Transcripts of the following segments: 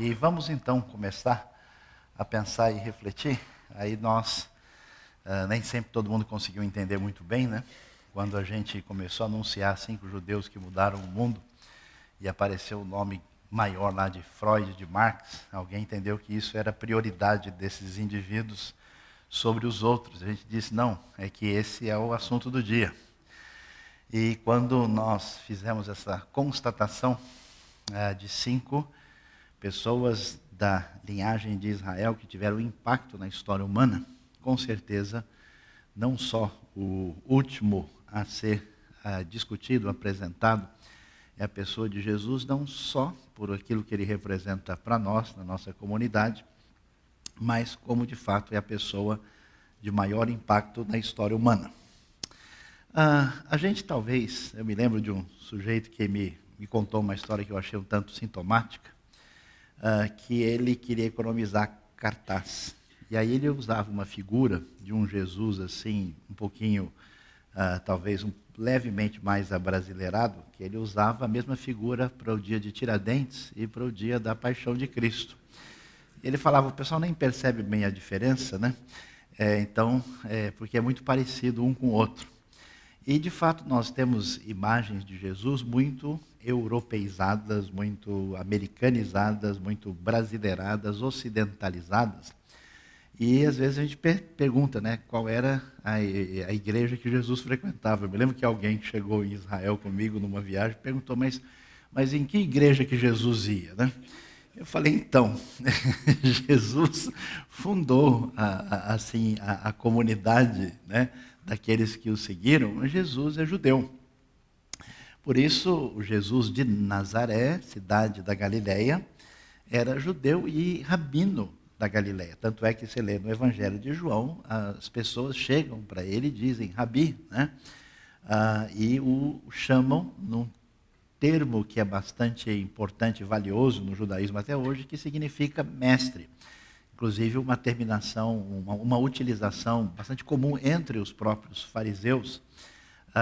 E vamos então começar a pensar e refletir. Aí nós, nem sempre todo mundo conseguiu entender muito bem, né? Quando a gente começou a anunciar 5 judeus que mudaram o mundo, e apareceu o nome maior lá de Freud, de Marx, alguém entendeu que isso era prioridade desses indivíduos sobre os outros. A gente disse, não, é que esse é o assunto do dia. E quando nós fizemos essa constatação de 5 pessoas da linhagem de Israel que tiveram impacto na história humana, com certeza, não só o último a ser discutido, apresentado, é a pessoa de Jesus, não só por aquilo que ele representa para nós, na nossa comunidade, mas como de fato é a pessoa de maior impacto na história humana. A gente talvez, eu me lembro de um sujeito que me contou uma história que eu achei um tanto sintomática, que ele queria economizar cartaz. E aí ele usava uma figura de um Jesus assim, um pouquinho, talvez levemente mais abrasileirado, que ele usava a mesma figura para o dia de Tiradentes e para o dia da Paixão de Cristo. Ele falava, o pessoal nem percebe bem a diferença, né? Porque é muito parecido um com o outro. E, de fato, nós temos imagens de Jesus muito europeizadas, muito americanizadas, muito brasileiradas, ocidentalizadas. E, às vezes, a gente pergunta, né, qual era a igreja que Jesus frequentava. Eu me lembro que alguém que chegou em Israel comigo numa viagem perguntou, mas em que igreja que Jesus ia, né? Eu falei, então, Jesus fundou a comunidade, né, daqueles que o seguiram, mas Jesus é judeu. Por isso, o Jesus de Nazaré, cidade da Galileia, era judeu e rabino da Galileia. Tanto é que você lê no Evangelho de João, as pessoas chegam para ele e dizem, Rabi, né? E o chamam num termo que é bastante importante e valioso no judaísmo até hoje, que significa mestre. Inclusive uma terminação, uma utilização bastante comum entre os próprios fariseus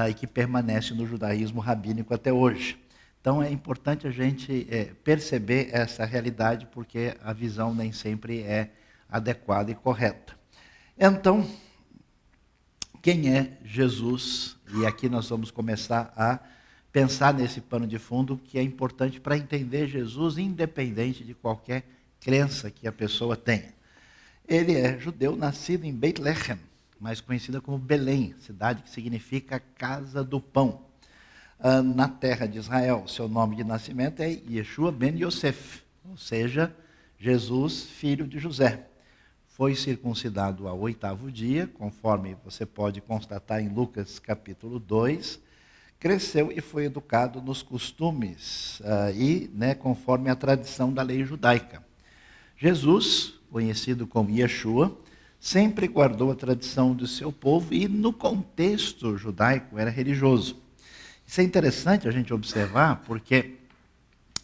e que permanece no judaísmo rabínico até hoje. Então é importante a gente perceber essa realidade, porque a visão nem sempre é adequada e correta. Então, quem é Jesus? E aqui nós vamos começar a pensar nesse pano de fundo que é importante para entender Jesus, independente de qualquer crença que a pessoa tenha. Ele é judeu, nascido em Beit-Lehem, mais conhecida como Belém, cidade que significa casa do pão, na terra de Israel. Seu nome de nascimento é Yeshua ben Yosef, ou seja, Jesus, filho de José. Foi circuncidado ao 8º dia, conforme você pode constatar em Lucas capítulo 2, cresceu e foi educado nos costumes conforme a tradição da lei judaica. Jesus, conhecido como Yeshua, sempre guardou a tradição do seu povo e no contexto judaico era religioso. Isso é interessante a gente observar porque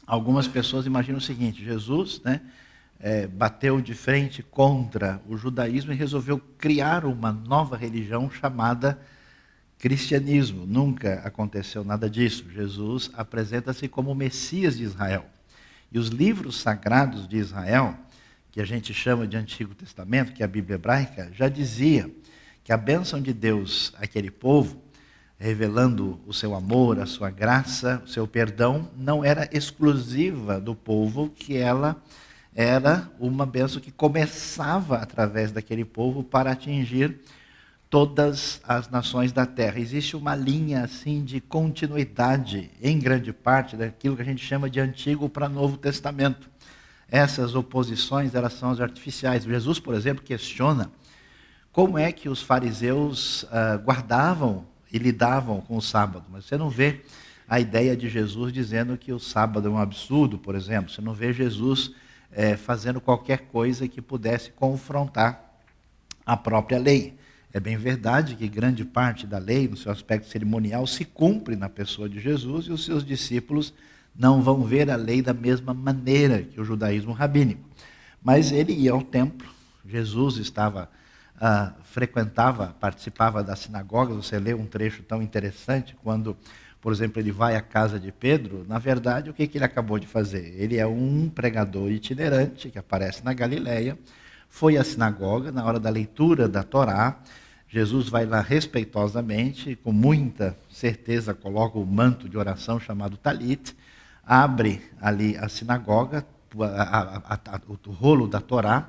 algumas pessoas imaginam o seguinte, Jesus bateu de frente contra o judaísmo e resolveu criar uma nova religião chamada cristianismo. Nunca aconteceu nada disso. Jesus apresenta-se como o Messias de Israel. E os livros sagrados de Israel, que a gente chama de Antigo Testamento, que é a Bíblia hebraica, já dizia que a bênção de Deus àquele povo, revelando o seu amor, a sua graça, o seu perdão, não era exclusiva do povo, que ela era uma bênção que começava através daquele povo para atingir todas as nações da terra. Existe uma linha assim de continuidade, em grande parte, daquilo que a gente chama de Antigo para Novo Testamento. Essas oposições, elas são as artificiais. Jesus, por exemplo, questiona como é que os fariseus guardavam e lidavam com o sábado. Mas você não vê a ideia de Jesus dizendo que o sábado é um absurdo, por exemplo. Você não vê Jesus fazendo qualquer coisa que pudesse confrontar a própria lei. É bem verdade que grande parte da lei, no seu aspecto cerimonial, se cumpre na pessoa de Jesus e os seus discípulos não vão ver a lei da mesma maneira que o judaísmo rabínico. Mas ele ia ao templo, Jesus frequentava, participava das sinagogas. Você lê um trecho tão interessante quando por exemplo, ele vai à casa de Pedro, na verdade, o que ele acabou de fazer? Ele é um pregador itinerante que aparece na Galileia, foi à sinagoga, na hora da leitura da Torá, Jesus vai lá respeitosamente, com muita certeza, coloca o manto de oração chamado talit, abre ali a sinagoga, o rolo da Torá,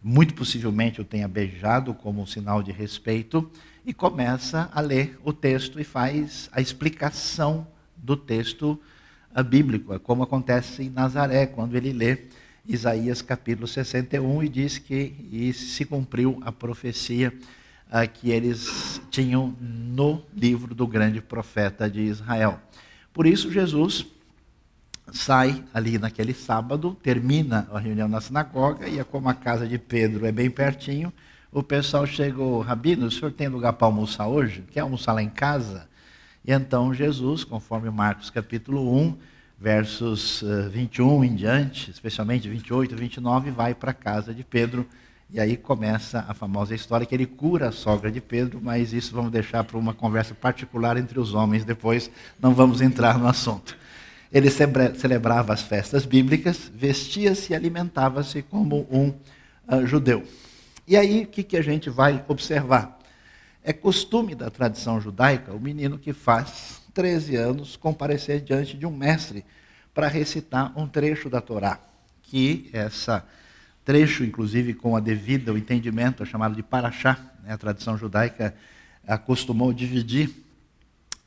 muito possivelmente o tenha beijado como um sinal de respeito, e começa a ler o texto e faz a explicação do texto bíblico, como acontece em Nazaré, quando ele lê Isaías capítulo 61 e diz que se cumpriu a profecia que eles tinham no livro do grande profeta de Israel. Por isso Jesus sai ali naquele sábado, termina a reunião na sinagoga, e como a casa de Pedro é bem pertinho, o pessoal chegou: Rabino, o senhor tem lugar para almoçar hoje? Quer almoçar lá em casa? E então Jesus, conforme Marcos capítulo 1, versos 21 em diante, especialmente 28 e 29, vai para a casa de Pedro, e aí começa a famosa história que ele cura a sogra de Pedro, mas isso vamos deixar para uma conversa particular entre os homens, depois não vamos entrar no assunto. Ele celebrava as festas bíblicas, vestia-se e alimentava-se como um judeu. E aí, o que a gente vai observar? É costume da tradição judaica o menino que faz 13 anos comparecer diante de um mestre para recitar um trecho da Torá, que esse trecho, inclusive com a devida o entendimento, é chamado de Parashá. A tradição judaica acostumou dividir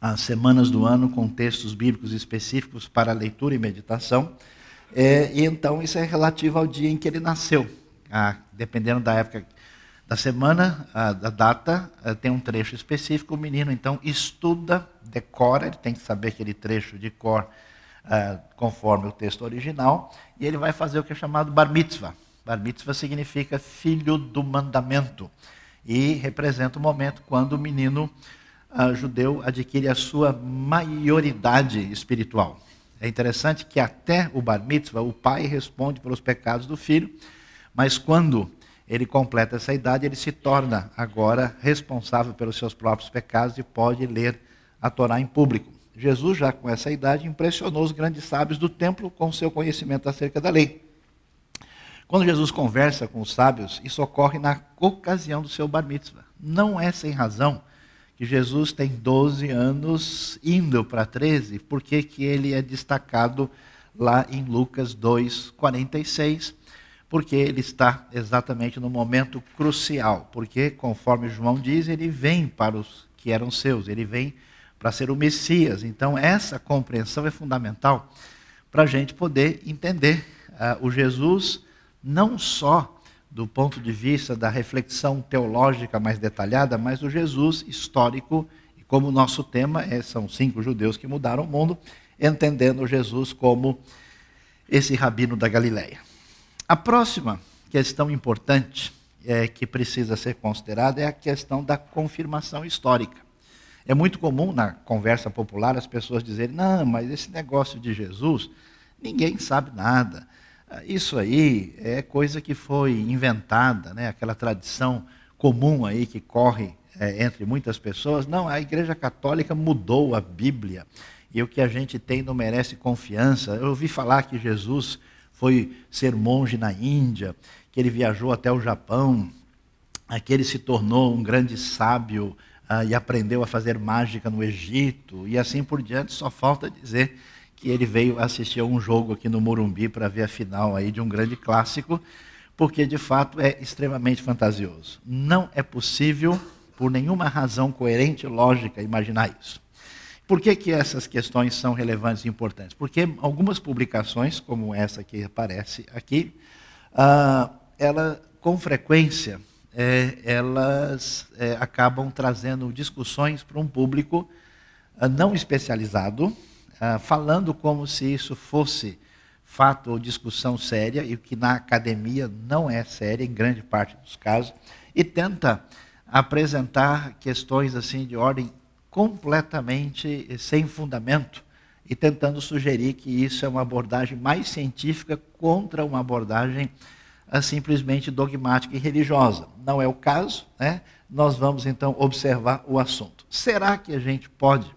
as semanas do ano com textos bíblicos específicos para leitura e meditação, e então isso é relativo ao dia em que ele nasceu. Dependendo da época da semana, da data, tem um trecho específico, o menino então estuda, decora, ele tem que saber aquele trecho de cor conforme o texto original, e ele vai fazer o que é chamado bar mitzvah. Bar mitzvah significa filho do mandamento, e representa o momento quando o menino judeu adquire a sua maioridade espiritual. É interessante que até o bar mitzvah, o pai responde pelos pecados do filho, mas quando ele completa essa idade, ele se torna agora responsável pelos seus próprios pecados e pode ler a Torá em público. Jesus, já com essa idade, impressionou os grandes sábios do templo com seu conhecimento acerca da lei. Quando Jesus conversa com os sábios, isso ocorre na ocasião do seu bar mitzvah. Não é sem razão que Jesus tem 12 anos indo para 13, porque que ele é destacado lá em Lucas 2:46, porque ele está exatamente no momento crucial, porque, conforme João diz, ele vem para os que eram seus, ele vem para ser o Messias. Então, essa compreensão é fundamental para a gente poder entender o Jesus, não só do ponto de vista da reflexão teológica mais detalhada, mas o Jesus histórico, e como o nosso tema são 5 judeus que mudaram o mundo, entendendo Jesus como esse rabino da Galileia. A próxima questão importante que precisa ser considerada é a questão da confirmação histórica. É muito comum na conversa popular as pessoas dizerem: não, mas esse negócio de Jesus, ninguém sabe nada. Isso aí é coisa que foi inventada, né? Aquela tradição comum aí que corre entre muitas pessoas. Não, a Igreja Católica mudou a Bíblia e o que a gente tem não merece confiança. Eu ouvi falar que Jesus foi ser monge na Índia, que ele viajou até o Japão, que ele se tornou um grande sábio e aprendeu a fazer mágica no Egito, e assim por diante. Só falta dizer que ele veio assistir a um jogo aqui no Morumbi para ver a final aí de um grande clássico, porque de fato é extremamente fantasioso. Não é possível, por nenhuma razão coerente e lógica, imaginar isso. Por que essas questões são relevantes e importantes? Porque algumas publicações, como essa que aparece aqui, ela, com frequência, elas acabam trazendo discussões para um público não especializado, falando como se isso fosse fato ou discussão séria, e que na academia não é séria, em grande parte dos casos, e tenta apresentar questões assim de ordem completamente sem fundamento, e tentando sugerir que isso é uma abordagem mais científica contra uma abordagem simplesmente dogmática e religiosa. Não é o caso, né? Nós vamos então observar o assunto. Será que a gente pode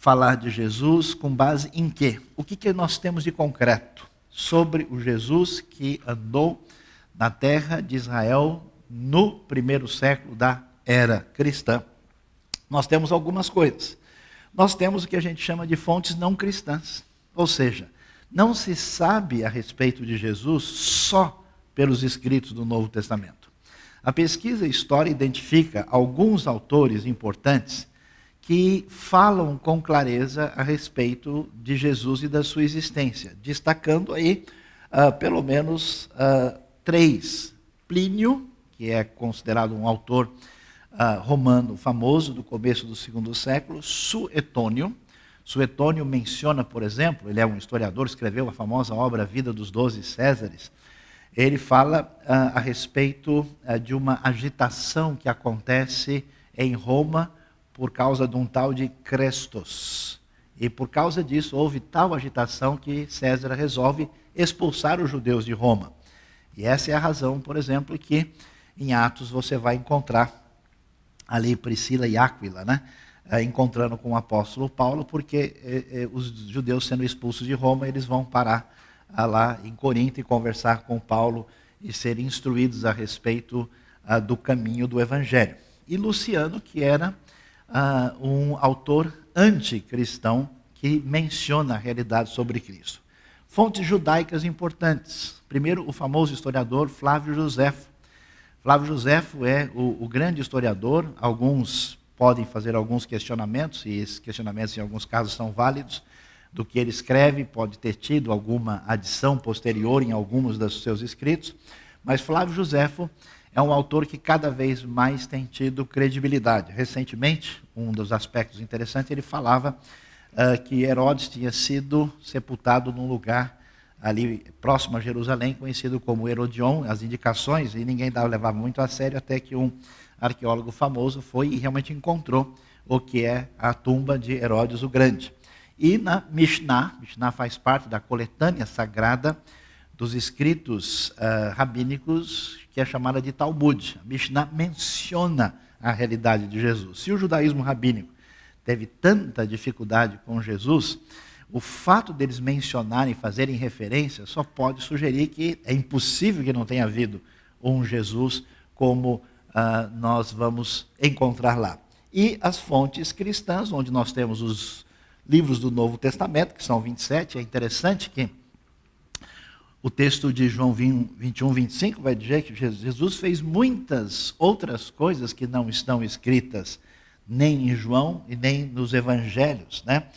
falar de Jesus com base em quê? O que nós temos de concreto sobre o Jesus que andou na terra de Israel no primeiro século da era cristã? Nós temos algumas coisas. Nós temos o que a gente chama de fontes não cristãs. Ou seja, não se sabe a respeito de Jesus só pelos escritos do Novo Testamento. A pesquisa histórica identifica alguns autores importantes que falam com clareza a respeito de Jesus e da sua existência, destacando aí pelo menos 3. Plínio, que é considerado um autor romano famoso do começo do segundo século. Suetônio. Suetônio menciona, por exemplo, ele é um historiador, escreveu a famosa obra Vida dos 12 Césares. Ele fala a respeito de uma agitação que acontece em Roma por causa de um tal de Crestos. E por causa disso houve tal agitação que César resolve expulsar os judeus de Roma. E essa é a razão, por exemplo, que em Atos você vai encontrar ali Priscila e Áquila, né? Encontrando com o apóstolo Paulo, porque os judeus sendo expulsos de Roma, eles vão parar lá em Corinto e conversar com Paulo e ser instruídos a respeito do caminho do evangelho. E Luciano, que era um autor anticristão que menciona a realidade sobre Cristo. Fontes judaicas importantes. Primeiro, o famoso historiador Flávio Josefo. Flávio Josefo é o grande historiador. Alguns podem fazer alguns questionamentos, e esses questionamentos em alguns casos são válidos, do que ele escreve, pode ter tido alguma adição posterior em alguns dos seus escritos, mas Flávio Josefo é um autor que cada vez mais tem tido credibilidade. Recentemente, um dos aspectos interessantes, ele falava que Herodes tinha sido sepultado num lugar ali próximo a Jerusalém, conhecido como Herodion. As indicações, e ninguém levava muito a sério, até que um arqueólogo famoso foi e realmente encontrou o que é a tumba de Herodes o Grande. E na Mishnah faz parte da coletânea sagrada dos escritos rabínicos, que é chamada de Talmud. A Mishnah menciona a realidade de Jesus. Se o judaísmo rabínico teve tanta dificuldade com Jesus, o fato deles mencionarem, fazerem referência, só pode sugerir que é impossível que não tenha havido um Jesus como nós vamos encontrar lá. E as fontes cristãs, onde nós temos os livros do Novo Testamento, que são 27, é interessante que o texto de João 21, 25 vai dizer que Jesus fez muitas outras coisas que não estão escritas nem em João e nem nos evangelhos, né?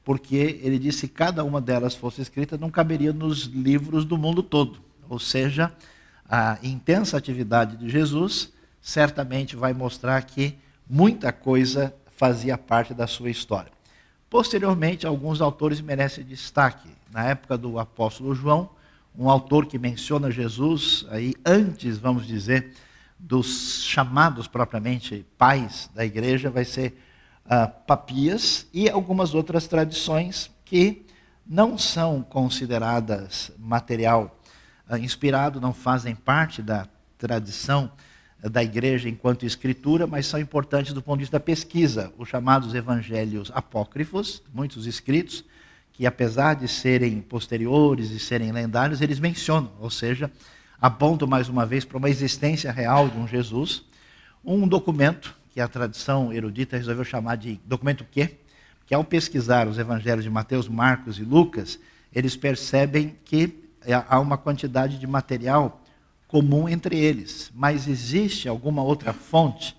Porque ele disse que cada uma delas fosse escrita, não caberia nos livros do mundo todo. Ou seja, a intensa atividade de Jesus certamente vai mostrar que muita coisa fazia parte da sua história. Posteriormente, alguns autores merecem destaque. Na época do apóstolo João, um autor que menciona Jesus, aí antes, vamos dizer, dos chamados propriamente pais da igreja, vai ser Papias e algumas outras tradições que não são consideradas material inspirado, não fazem parte da tradição da igreja enquanto escritura, mas são importantes do ponto de vista da pesquisa. Os chamados evangelhos apócrifos, muitos escritos, que apesar de serem posteriores e serem lendários, eles mencionam, ou seja, apontam mais uma vez para uma existência real de um Jesus. Um documento que a tradição erudita resolveu chamar de documento quê? Que ao pesquisar os evangelhos de Mateus, Marcos e Lucas, eles percebem que há uma quantidade de material comum entre eles, mas existe alguma outra fonte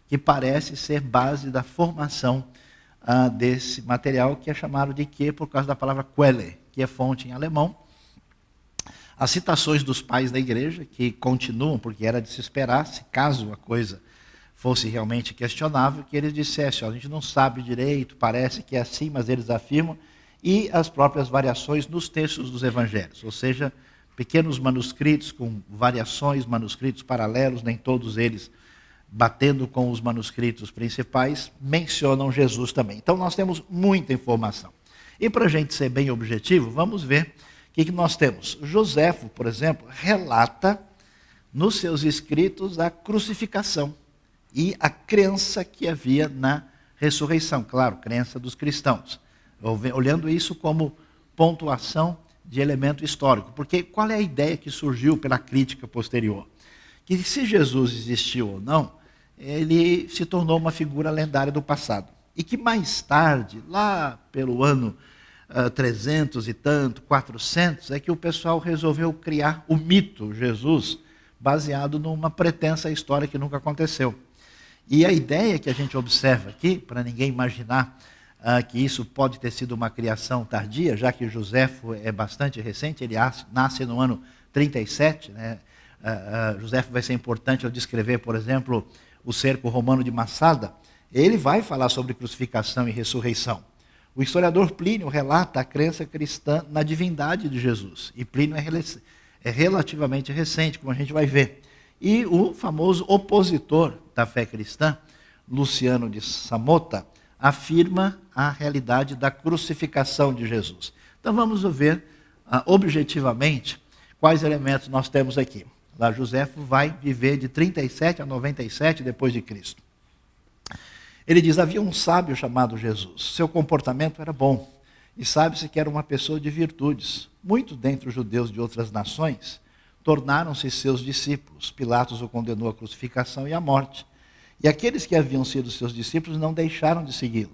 que parece ser base da formação desse material, que é chamado de quê? Por causa da palavra Quelle, que é fonte em alemão. As citações dos pais da igreja, que continuam, porque era de se esperar, se caso a coisa fosse realmente questionável, que eles dissessem, a gente não sabe direito, parece que é assim, mas eles afirmam, e as próprias variações nos textos dos evangelhos, ou seja, pequenos manuscritos com variações, manuscritos paralelos, nem todos eles batendo com os manuscritos principais, mencionam Jesus também. Então nós temos muita informação. E para a gente ser bem objetivo, vamos ver o que nós temos. Joséfo, por exemplo, relata nos seus escritos a crucificação e a crença que havia na ressurreição, claro, crença dos cristãos. Olhando isso como pontuação de elemento histórico. Porque qual é a ideia que surgiu pela crítica posterior? Que se Jesus existiu ou não, ele se tornou uma figura lendária do passado. E que mais tarde, lá pelo ano 300 e tanto, 400, é que o pessoal resolveu criar o mito Jesus, baseado numa pretensa história que nunca aconteceu. E a ideia que a gente observa aqui, para ninguém imaginar que isso pode ter sido uma criação tardia, já que Joséfo é bastante recente, ele nasce no ano 37, né? Joséfo vai ser importante ao descrever, por exemplo, o cerco romano de Massada. Ele vai falar sobre crucificação e ressurreição. O historiador Plínio relata a crença cristã na divindade de Jesus. E Plínio é relativamente recente, como a gente vai ver. E o famoso opositor da fé cristã, Luciano de Samota, afirma a realidade da crucificação de Jesus. Então vamos ver objetivamente quais elementos nós temos aqui. Lá Joséfo vai viver de 37 a 97 depois de Cristo. Ele diz: havia um sábio chamado Jesus. Seu comportamento era bom. E sabe-se que era uma pessoa de virtudes. Muitos dentre os judeus de outras nações tornaram-se seus discípulos. Pilatos o condenou à crucificação e à morte. E aqueles que haviam sido seus discípulos não deixaram de segui-lo.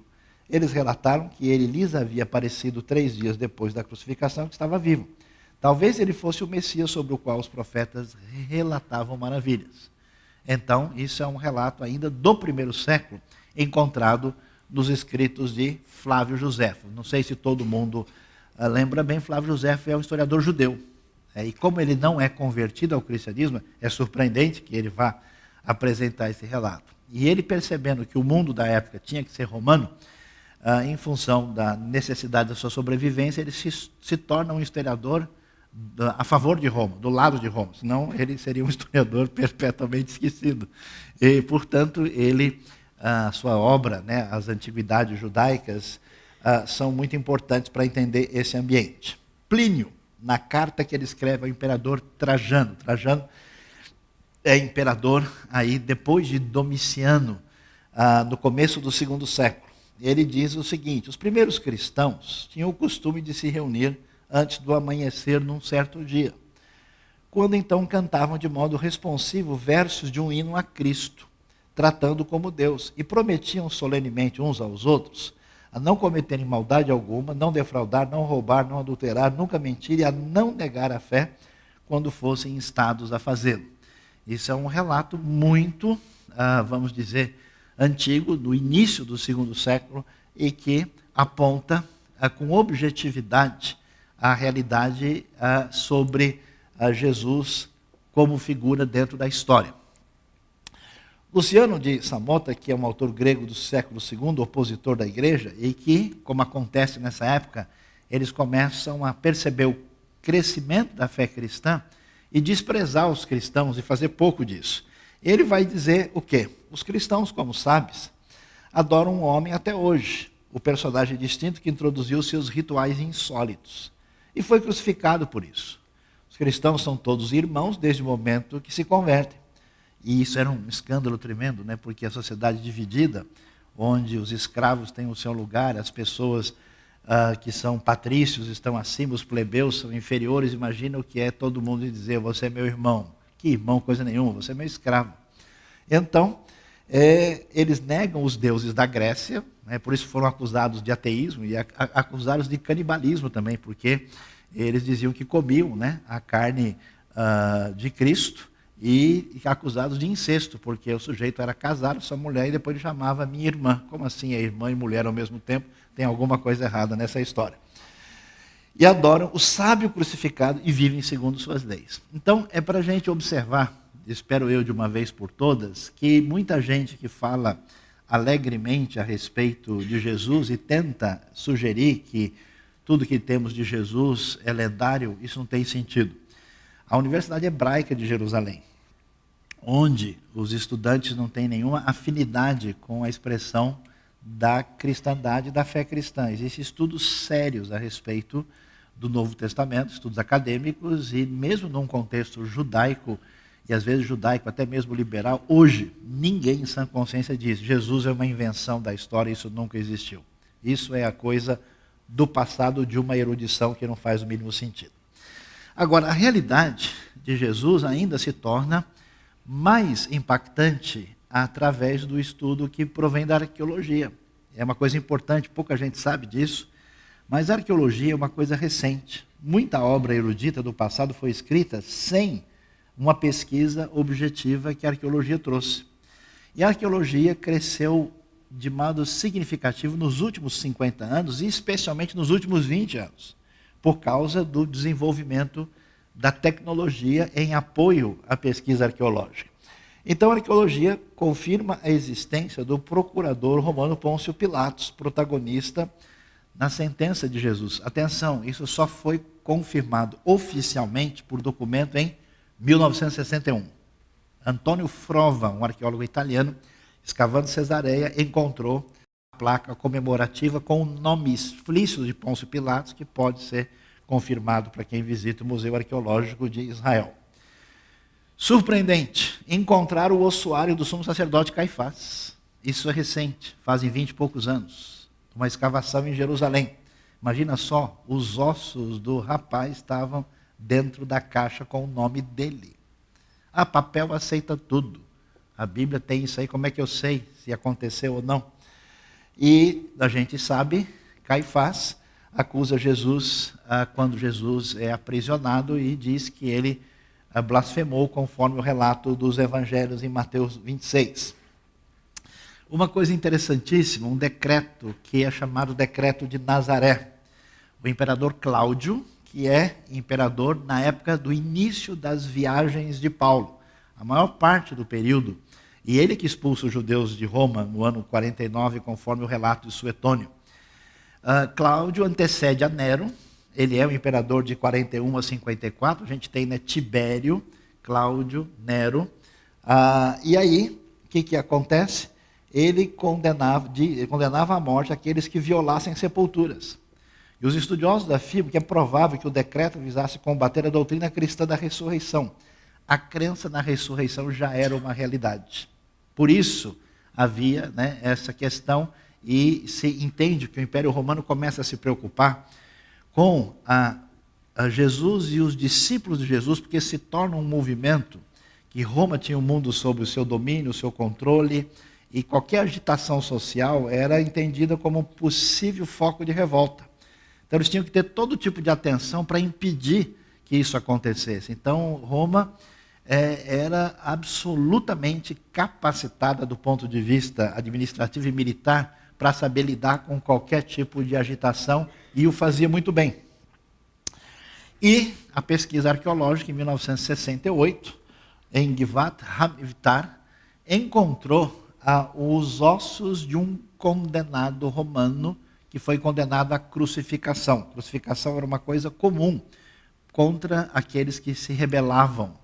Eles relataram que ele lhes havia aparecido 3 dias depois da crucificação, que estava vivo. Talvez ele fosse o Messias sobre o qual os profetas relatavam maravilhas. Então, isso é um relato ainda do primeiro século, encontrado nos escritos de Flávio Joséfo. Não sei se todo mundo lembra bem, Flávio Joséfo é um historiador judeu. E como ele não é convertido ao cristianismo, é surpreendente que ele vá apresentar esse relato. E ele, percebendo que o mundo da época tinha que ser romano, em função da necessidade da sua sobrevivência, ele se torna um historiador a favor de Roma, do lado de Roma. Senão ele seria um historiador perpetuamente esquecido. E, portanto, a sua obra, né, as antiguidades judaicas, são muito importantes para entender esse ambiente. Plínio, na carta que ele escreve ao imperador Trajano. Trajano é imperador aí depois de Domiciano, no começo do 2º século. Ele diz o seguinte: os primeiros cristãos tinham o costume de se reunir antes do amanhecer num certo dia, quando então cantavam de modo responsivo versos de um hino a Cristo, tratando como Deus, e prometiam solenemente uns aos outros a não cometerem maldade alguma, não defraudar, não roubar, não adulterar, nunca mentir e a não negar a fé quando fossem instados a fazê-lo. Isso é um relato muito, vamos dizer, antigo, do início do 2º século, e que aponta com objetividade a realidade sobre Jesus como figura dentro da história. Luciano de Samota, que é um autor grego do século II, opositor da igreja, e que, como acontece nessa época, eles começam a perceber o crescimento da fé cristã e desprezar os cristãos e fazer pouco disso. Ele vai dizer o quê? Os cristãos, como sabes, adoram um homem até hoje, o personagem distinto que introduziu seus rituais insólitos e foi crucificado por isso. Os cristãos são todos irmãos desde o momento que se convertem. E isso era um escândalo tremendo, né? Porque a sociedade dividida, onde os escravos têm o seu lugar, as pessoas que são patrícios estão acima, os plebeus são inferiores. Imagina o que é todo mundo dizer: você é meu irmão. Que irmão, coisa nenhuma, você é meu escravo. Então, eles negam os deuses da Grécia, né? Por isso foram acusados de ateísmo e acusados de canibalismo também, porque eles diziam que comiam, né, a carne de Cristo, e acusados de incesto, porque o sujeito era casado, sua mulher, e depois ele chamava minha irmã. Como assim é irmã e mulher ao mesmo tempo? Tem alguma coisa errada nessa história. E adoram o sábio crucificado e vivem segundo suas leis. Então, é para a gente observar, espero eu de uma vez por todas, que muita gente que fala alegremente a respeito de Jesus e tenta sugerir que tudo que temos de Jesus é lendário, isso não tem sentido. A Universidade Hebraica de Jerusalém, onde os estudantes não têm nenhuma afinidade com a expressão da cristandade, da fé cristã. Existem estudos sérios a respeito do Novo Testamento, estudos acadêmicos, e mesmo num contexto judaico e às vezes judaico, até mesmo liberal, hoje ninguém em sã consciência diz: Jesus é uma invenção da história, isso nunca existiu. Isso é a coisa do passado, de uma erudição que não faz o mínimo sentido. Agora, a realidade de Jesus ainda se torna mais impactante através do estudo que provém da arqueologia. É uma coisa importante, pouca gente sabe disso, mas a arqueologia é uma coisa recente. Muita obra erudita do passado foi escrita sem uma pesquisa objetiva que a arqueologia trouxe. E a arqueologia cresceu de modo significativo nos últimos 50 anos, e especialmente nos últimos 20 anos, por causa do desenvolvimento da tecnologia em apoio à pesquisa arqueológica. Então a arqueologia confirma a existência do procurador romano Pôncio Pilatos, protagonista na sentença de Jesus. Atenção, isso só foi confirmado oficialmente por documento em 1961. Antônio Frova, um arqueólogo italiano, escavando Cesareia, encontrou a placa comemorativa com o nome explícito de Pôncio Pilatos, que pode ser confirmado para quem visita o Museu Arqueológico de Israel. Surpreendente, encontrar o ossuário do sumo sacerdote Caifás. Isso é recente, fazem 20 e poucos anos. Uma escavação em Jerusalém. Imagina só, os ossos do rapaz estavam dentro da caixa com o nome dele. Papel aceita tudo. A Bíblia tem isso aí, como é que eu sei se aconteceu ou não? E a gente sabe, Caifás acusa Jesus quando Jesus é aprisionado e diz que ele blasfemou conforme o relato dos evangelhos em Mateus 26. Uma coisa interessantíssima, um decreto que é chamado Decreto de Nazaré. O imperador Cláudio, que é imperador na época do início das viagens de Paulo, a maior parte do período, e ele que expulsa os judeus de Roma no ano 49, conforme o relato de Suetônio. Cláudio antecede a Nero, ele é o imperador de 41 a 54, a gente tem Tibério, Cláudio, Nero, e aí, o que acontece? Ele condenava à morte aqueles que violassem sepulturas. E os estudiosos afirmam que é provável que o decreto visasse combater a doutrina cristã da ressurreição. A crença na ressurreição já era uma realidade. Por isso havia essa questão, e se entende que o Império Romano começa a se preocupar com a Jesus e os discípulos de Jesus, porque se torna um movimento que Roma tinha o mundo sob o seu domínio, o seu controle, e qualquer agitação social era entendida como um possível foco de revolta. Então eles tinham que ter todo tipo de atenção para impedir que isso acontecesse. Então Roma era absolutamente capacitada do ponto de vista administrativo e militar para saber lidar com qualquer tipo de agitação, e o fazia muito bem. E a pesquisa arqueológica, em 1968, em Givat HaMivtar, encontrou os ossos de um condenado romano que foi condenado à crucificação. Crucificação era uma coisa comum contra aqueles que se rebelavam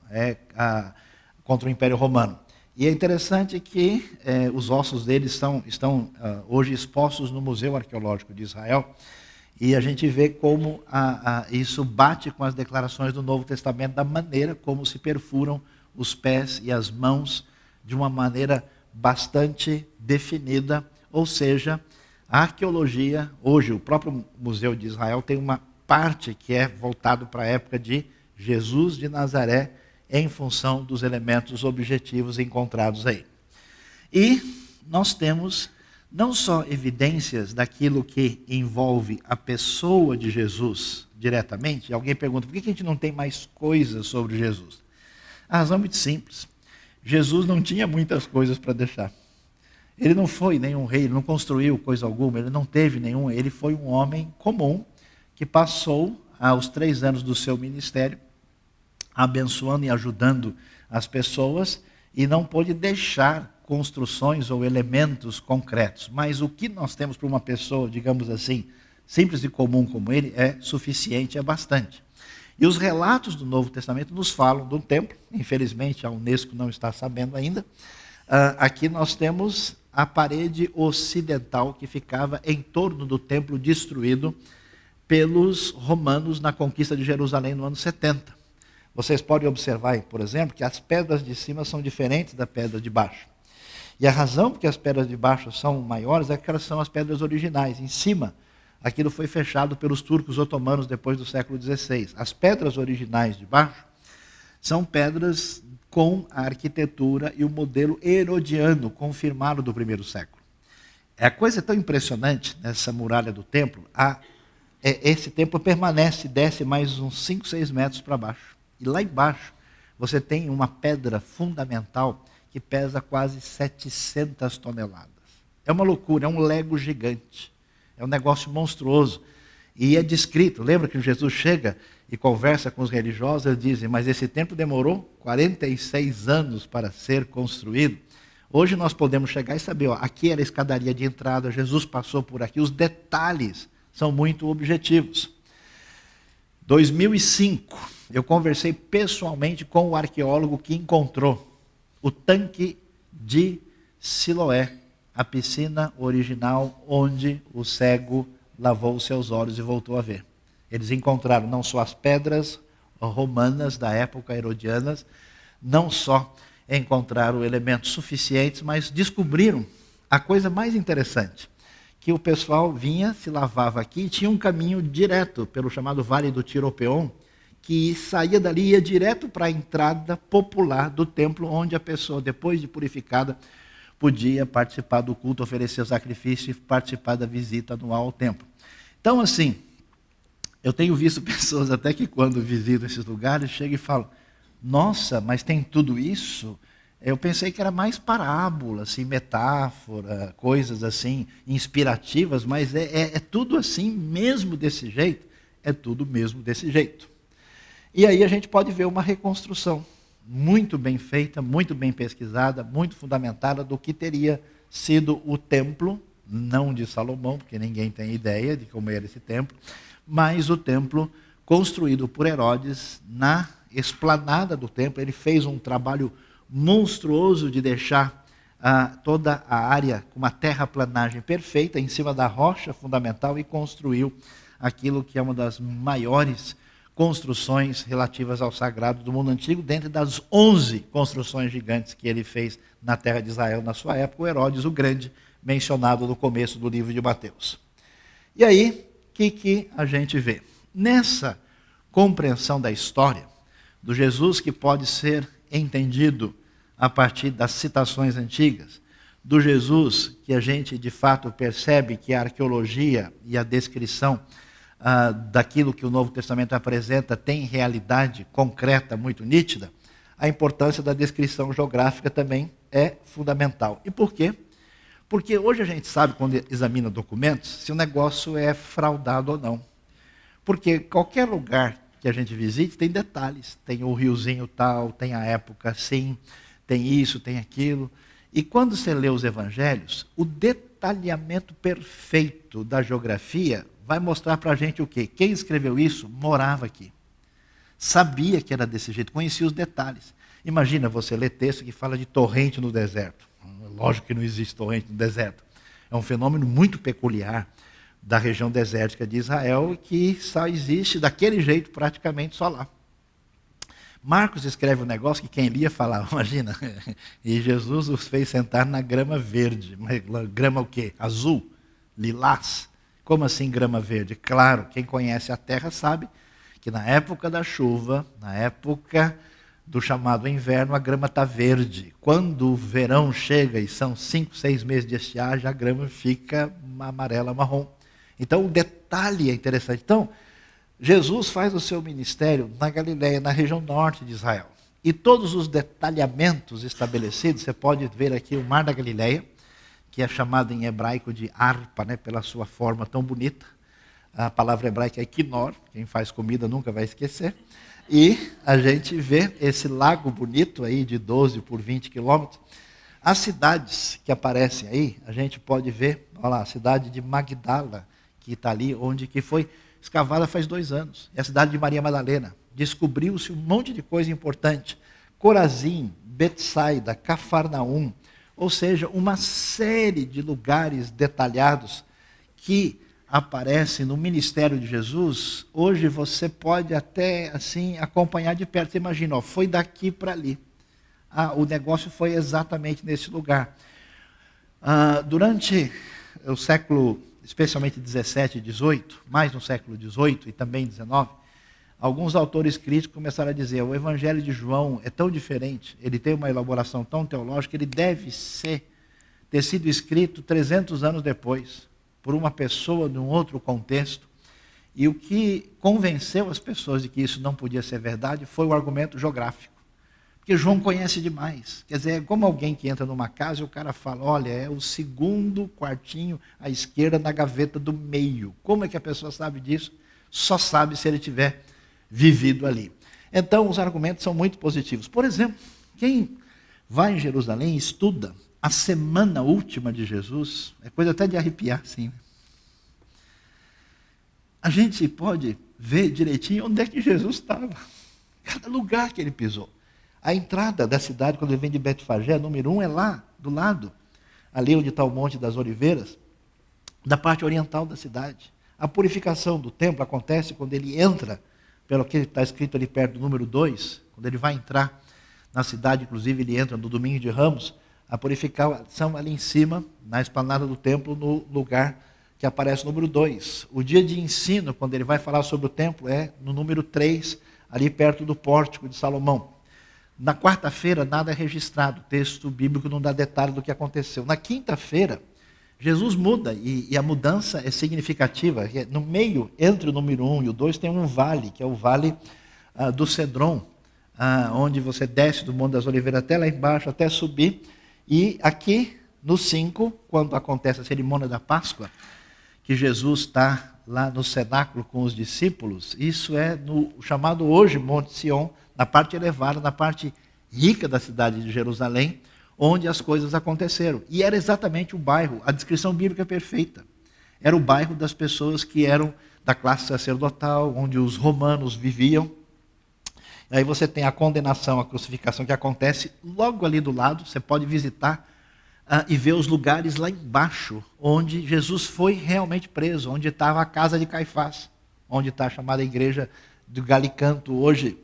contra o Império Romano. E é interessante que os ossos deles estão hoje expostos no Museu Arqueológico de Israel, e a gente vê como isso bate com as declarações do Novo Testamento, da maneira como se perfuram os pés e as mãos de uma maneira bastante definida. Ou seja, a arqueologia, hoje o próprio Museu de Israel tem uma parte que é voltado para a época de Jesus de Nazaré, em função dos elementos objetivos encontrados aí. E nós temos não só evidências daquilo que envolve a pessoa de Jesus diretamente. Alguém pergunta, por que a gente não tem mais coisas sobre Jesus? A razão é muito simples. Jesus não tinha muitas coisas para deixar. Ele não foi nenhum rei, ele não construiu coisa alguma, ele não teve nenhum, ele foi um homem comum que passou aos 3 anos do seu ministério abençoando e ajudando as pessoas, e não pôde deixar construções ou elementos concretos. Mas o que nós temos para uma pessoa, digamos assim, simples e comum como ele, é suficiente, é bastante. E os relatos do Novo Testamento nos falam do templo. Infelizmente a Unesco não está sabendo ainda. Aqui nós temos a parede ocidental que ficava em torno do templo destruído pelos romanos na conquista de Jerusalém no ano 70. Vocês podem observar, por exemplo, que as pedras de cima são diferentes das pedras de baixo. E a razão porque as pedras de baixo são maiores é que elas são as pedras originais. Em cima, aquilo foi fechado pelos turcos otomanos depois do século XVI. As pedras originais de baixo são pedras com a arquitetura e o modelo herodiano confirmado do primeiro século. A coisa é tão impressionante nessa muralha do templo, esse templo permanece, desce mais uns 5, 6 metros para baixo. E lá embaixo você tem uma pedra fundamental que pesa quase 700 toneladas. É uma loucura, é um lego gigante. É um negócio monstruoso. E é descrito, lembra que Jesus chega e conversa com os religiosos, eles dizem, mas esse templo demorou 46 anos para ser construído. Hoje nós podemos chegar e saber, ó, aqui era a escadaria de entrada, Jesus passou por aqui, os detalhes são muito objetivos. 2005, eu conversei pessoalmente com o arqueólogo que encontrou o tanque de Siloé, a piscina original onde o cego lavou os seus olhos e voltou a ver. Eles encontraram não só as pedras romanas da época herodianas, não só encontraram elementos suficientes, mas descobriram a coisa mais interessante, que o pessoal vinha, se lavava aqui e tinha um caminho direto pelo chamado Vale do Tiropeon, que saía dali e ia direto para a entrada popular do templo, onde a pessoa, depois de purificada, podia participar do culto, oferecer o sacrifício e participar da visita anual ao templo. Então, assim, eu tenho visto pessoas até que quando visitam esses lugares, chegam e falam, nossa, mas tem tudo isso? Eu pensei que era mais parábola, assim, metáfora, coisas assim, inspirativas, mas é tudo assim, mesmo desse jeito, é tudo mesmo desse jeito. E aí a gente pode ver uma reconstrução muito bem feita, muito bem pesquisada, muito fundamentada do que teria sido o templo, não de Salomão, porque ninguém tem ideia de como era esse templo, mas o templo construído por Herodes na esplanada do templo. Ele fez um trabalho monstruoso de deixar toda a área com uma terraplanagem perfeita em cima da rocha fundamental e construiu aquilo que é uma das maiores construções relativas ao sagrado do mundo antigo, dentre das 11 construções gigantes que ele fez na terra de Israel na sua época, o Herodes o Grande, mencionado no começo do livro de Mateus. E aí, o que a gente vê? Nessa compreensão da história, do Jesus que pode ser entendido a partir das citações antigas, do Jesus que a gente de fato percebe que a arqueologia e a descrição daquilo que o Novo Testamento apresenta tem realidade concreta, muito nítida, a importância da descrição geográfica também é fundamental. E por quê? Porque hoje a gente sabe, quando examina documentos, se o negócio é fraudado ou não. Porque qualquer lugar que a gente visite tem detalhes. Tem o riozinho tal, tem a época assim, tem isso, tem aquilo. E quando você lê os evangelhos, o detalhamento perfeito da geografia vai mostrar para a gente o quê? Quem escreveu isso morava aqui. Sabia que era desse jeito, conhecia os detalhes. Imagina você ler texto que fala de torrente no deserto. Lógico que não existe torrente no deserto. É um fenômeno muito peculiar da região desértica de Israel que só existe daquele jeito praticamente só lá. Marcos escreve um negócio que quem lia falava, imagina, e Jesus os fez sentar na grama verde. Grama o quê? Azul? Lilás? Como assim grama verde? Claro, quem conhece a terra sabe que na época da chuva, na época do chamado inverno, a grama está verde. Quando o verão chega e são 5, 6 meses de estiagem, a grama fica amarela, marrom. Então o detalhe é interessante. Então, Jesus faz o seu ministério na Galileia, na região norte de Israel. E todos os detalhamentos estabelecidos, você pode ver aqui o Mar da Galileia, que é chamado em hebraico de arpa, né, pela sua forma tão bonita. A palavra hebraica é quinor, quem faz comida nunca vai esquecer. E a gente vê esse lago bonito aí de 12 por 20 quilômetros. As cidades que aparecem aí, a gente pode ver, olha lá, a cidade de Magdala, que está ali, onde que foi escavada faz 2 anos. É a cidade de Maria Madalena. Descobriu-se um monte de coisa importante. Corazim, Betsaida, Cafarnaum, ou seja, uma série de lugares detalhados que aparece no ministério de Jesus, hoje você pode até assim acompanhar de perto. Você imagina, ó, foi daqui para ali. O negócio foi exatamente nesse lugar. Durante o século, especialmente 17 e 18, mais no século 18 e também 19, alguns autores críticos começaram a dizer: o Evangelho de João é tão diferente, ele tem uma elaboração tão teológica, ele deve ter sido escrito 300 anos depois, por uma pessoa num outro contexto. E o que convenceu as pessoas de que isso não podia ser verdade foi o argumento geográfico. Porque João conhece demais. Quer dizer, é como alguém que entra numa casa e o cara fala: olha, é o segundo quartinho à esquerda na gaveta do meio. Como é que a pessoa sabe disso? Só sabe se ele tiver vivido ali. Então, os argumentos são muito positivos. Por exemplo, quem vai em Jerusalém e estuda a semana última de Jesus, é coisa até de arrepiar, sim. A gente pode ver direitinho onde é que Jesus estava. Cada lugar que ele pisou. A entrada da cidade, quando ele vem de Betfagé, número 1, é lá, do lado, ali onde está o Monte das Oliveiras, da parte oriental da cidade. A purificação do templo acontece quando ele entra, pelo que está escrito ali perto do número 2, quando ele vai entrar na cidade, inclusive ele entra no Domingo de Ramos, a purificação ali em cima, na esplanada do templo, no lugar que aparece o número 2. O dia de ensino, quando ele vai falar sobre o templo, é no número 3, ali perto do pórtico de Salomão. Na quarta-feira, nada é registrado, o texto bíblico não dá detalhe do que aconteceu. Na quinta-feira, Jesus muda, e a mudança é significativa. No meio, entre o número 1 e o 2, tem um vale, que é o vale do Cedron, onde você desce do Monte das Oliveiras até lá embaixo, até subir. E aqui, no 5, quando acontece a cerimônia da Páscoa, que Jesus está lá no cenáculo com os discípulos, isso é no chamado hoje Monte Sião, na parte elevada, na parte rica da cidade de Jerusalém, onde as coisas aconteceram. E era exatamente o bairro, a descrição bíblica é perfeita. Era o bairro das pessoas que eram da classe sacerdotal, onde os romanos viviam. E aí você tem a condenação, a crucificação que acontece logo ali do lado, você pode visitar e ver os lugares lá embaixo, onde Jesus foi realmente preso, onde estava a casa de Caifás, onde está a chamada igreja do Galicanto hoje.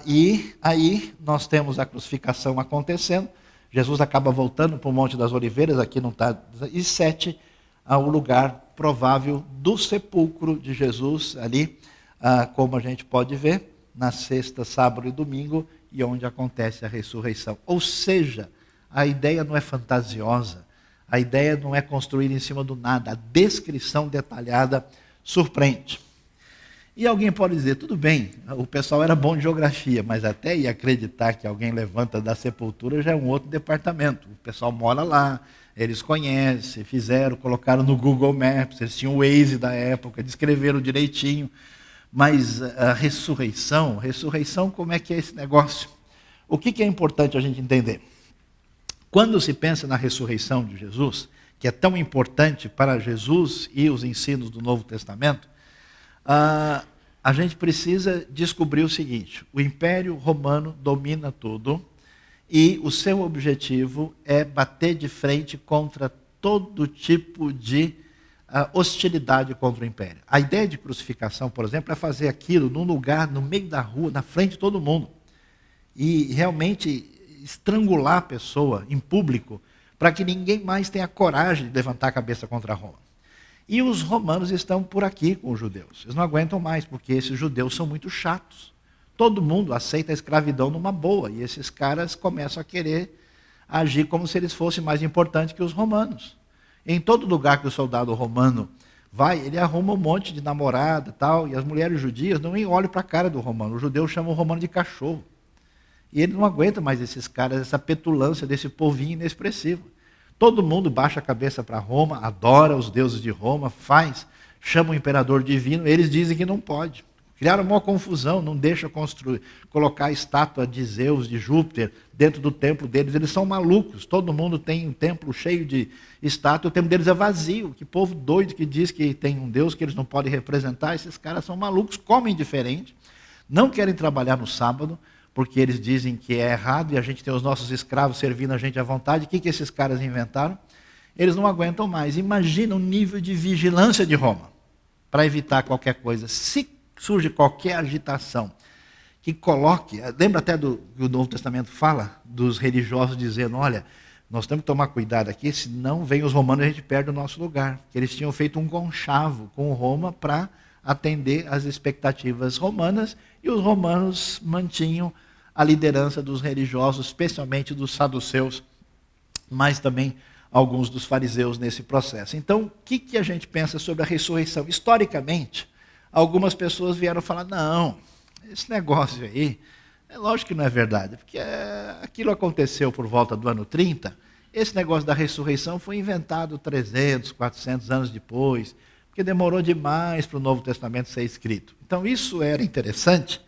E aí nós temos a crucificação acontecendo, Jesus acaba voltando para o Monte das Oliveiras, aqui não está, e 7, o lugar provável do sepulcro de Jesus, ali, como a gente pode ver, na sexta, sábado e domingo, e onde acontece a ressurreição. Ou seja, a ideia não é fantasiosa, a ideia não é construída em cima do nada, a descrição detalhada surpreende. E alguém pode dizer: tudo bem, o pessoal era bom de geografia, mas até ir acreditar que alguém levanta da sepultura já é um outro departamento. O pessoal mora lá, eles conhecem, fizeram, colocaram no Google Maps, eles tinham o Waze da época, descreveram direitinho. Mas a ressurreição, como é que é esse negócio? O que é importante a gente entender? Quando se pensa na ressurreição de Jesus, que é tão importante para Jesus e os ensinos do Novo Testamento, a gente precisa descobrir o seguinte: o Império Romano domina tudo e o seu objetivo é bater de frente contra todo tipo de hostilidade contra o Império. A ideia de crucificação, por exemplo, é fazer aquilo num lugar, no meio da rua, na frente de todo mundo, e realmente estrangular a pessoa em público, para que ninguém mais tenha coragem de levantar a cabeça contra Roma. E os romanos estão por aqui com os judeus. Eles não aguentam mais, porque esses judeus são muito chatos. Todo mundo aceita a escravidão numa boa, e esses caras começam a querer agir como se eles fossem mais importantes que os romanos. Em todo lugar que o soldado romano vai, ele arruma um monte de namorada e tal, e as mulheres judias não nem olham para a cara do romano. O judeu chama o romano de cachorro. E ele não aguenta mais esses caras, essa petulância desse povinho inexpressivo. Todo mundo baixa a cabeça para Roma, adora os deuses de Roma, chama o imperador divino, eles dizem que não pode. Criaram uma confusão, não deixa colocar a estátua de Zeus, de Júpiter, dentro do templo deles. Eles são malucos, todo mundo tem um templo cheio de estátua, o templo deles é vazio. Que povo doido que diz que tem um Deus que eles não podem representar. Esses caras são malucos, comem diferente, não querem trabalhar no sábado, porque eles dizem que é errado, e a gente tem os nossos escravos servindo a gente à vontade. O que esses caras inventaram? eles não aguentam mais. Imagina o nível de vigilância de Roma para evitar qualquer coisa. Se surge qualquer agitação que coloque, lembra até do que o Novo Testamento fala, dos religiosos dizendo, olha, nós temos que tomar cuidado aqui, senão vem os romanos e a gente perde o nosso lugar. Que eles tinham feito um conchavo com Roma para atender às expectativas romanas, e os romanos mantinham a liderança dos religiosos, especialmente dos saduceus, mas também alguns dos fariseus nesse processo. Então, o que a gente pensa sobre a ressurreição? Historicamente, algumas pessoas vieram falar, não, esse negócio aí, é lógico que não é verdade, porque aquilo aconteceu por volta do ano 30, esse negócio da ressurreição foi inventado 300, 400 anos depois, porque demorou demais para o Novo Testamento ser escrito. Então, isso era interessante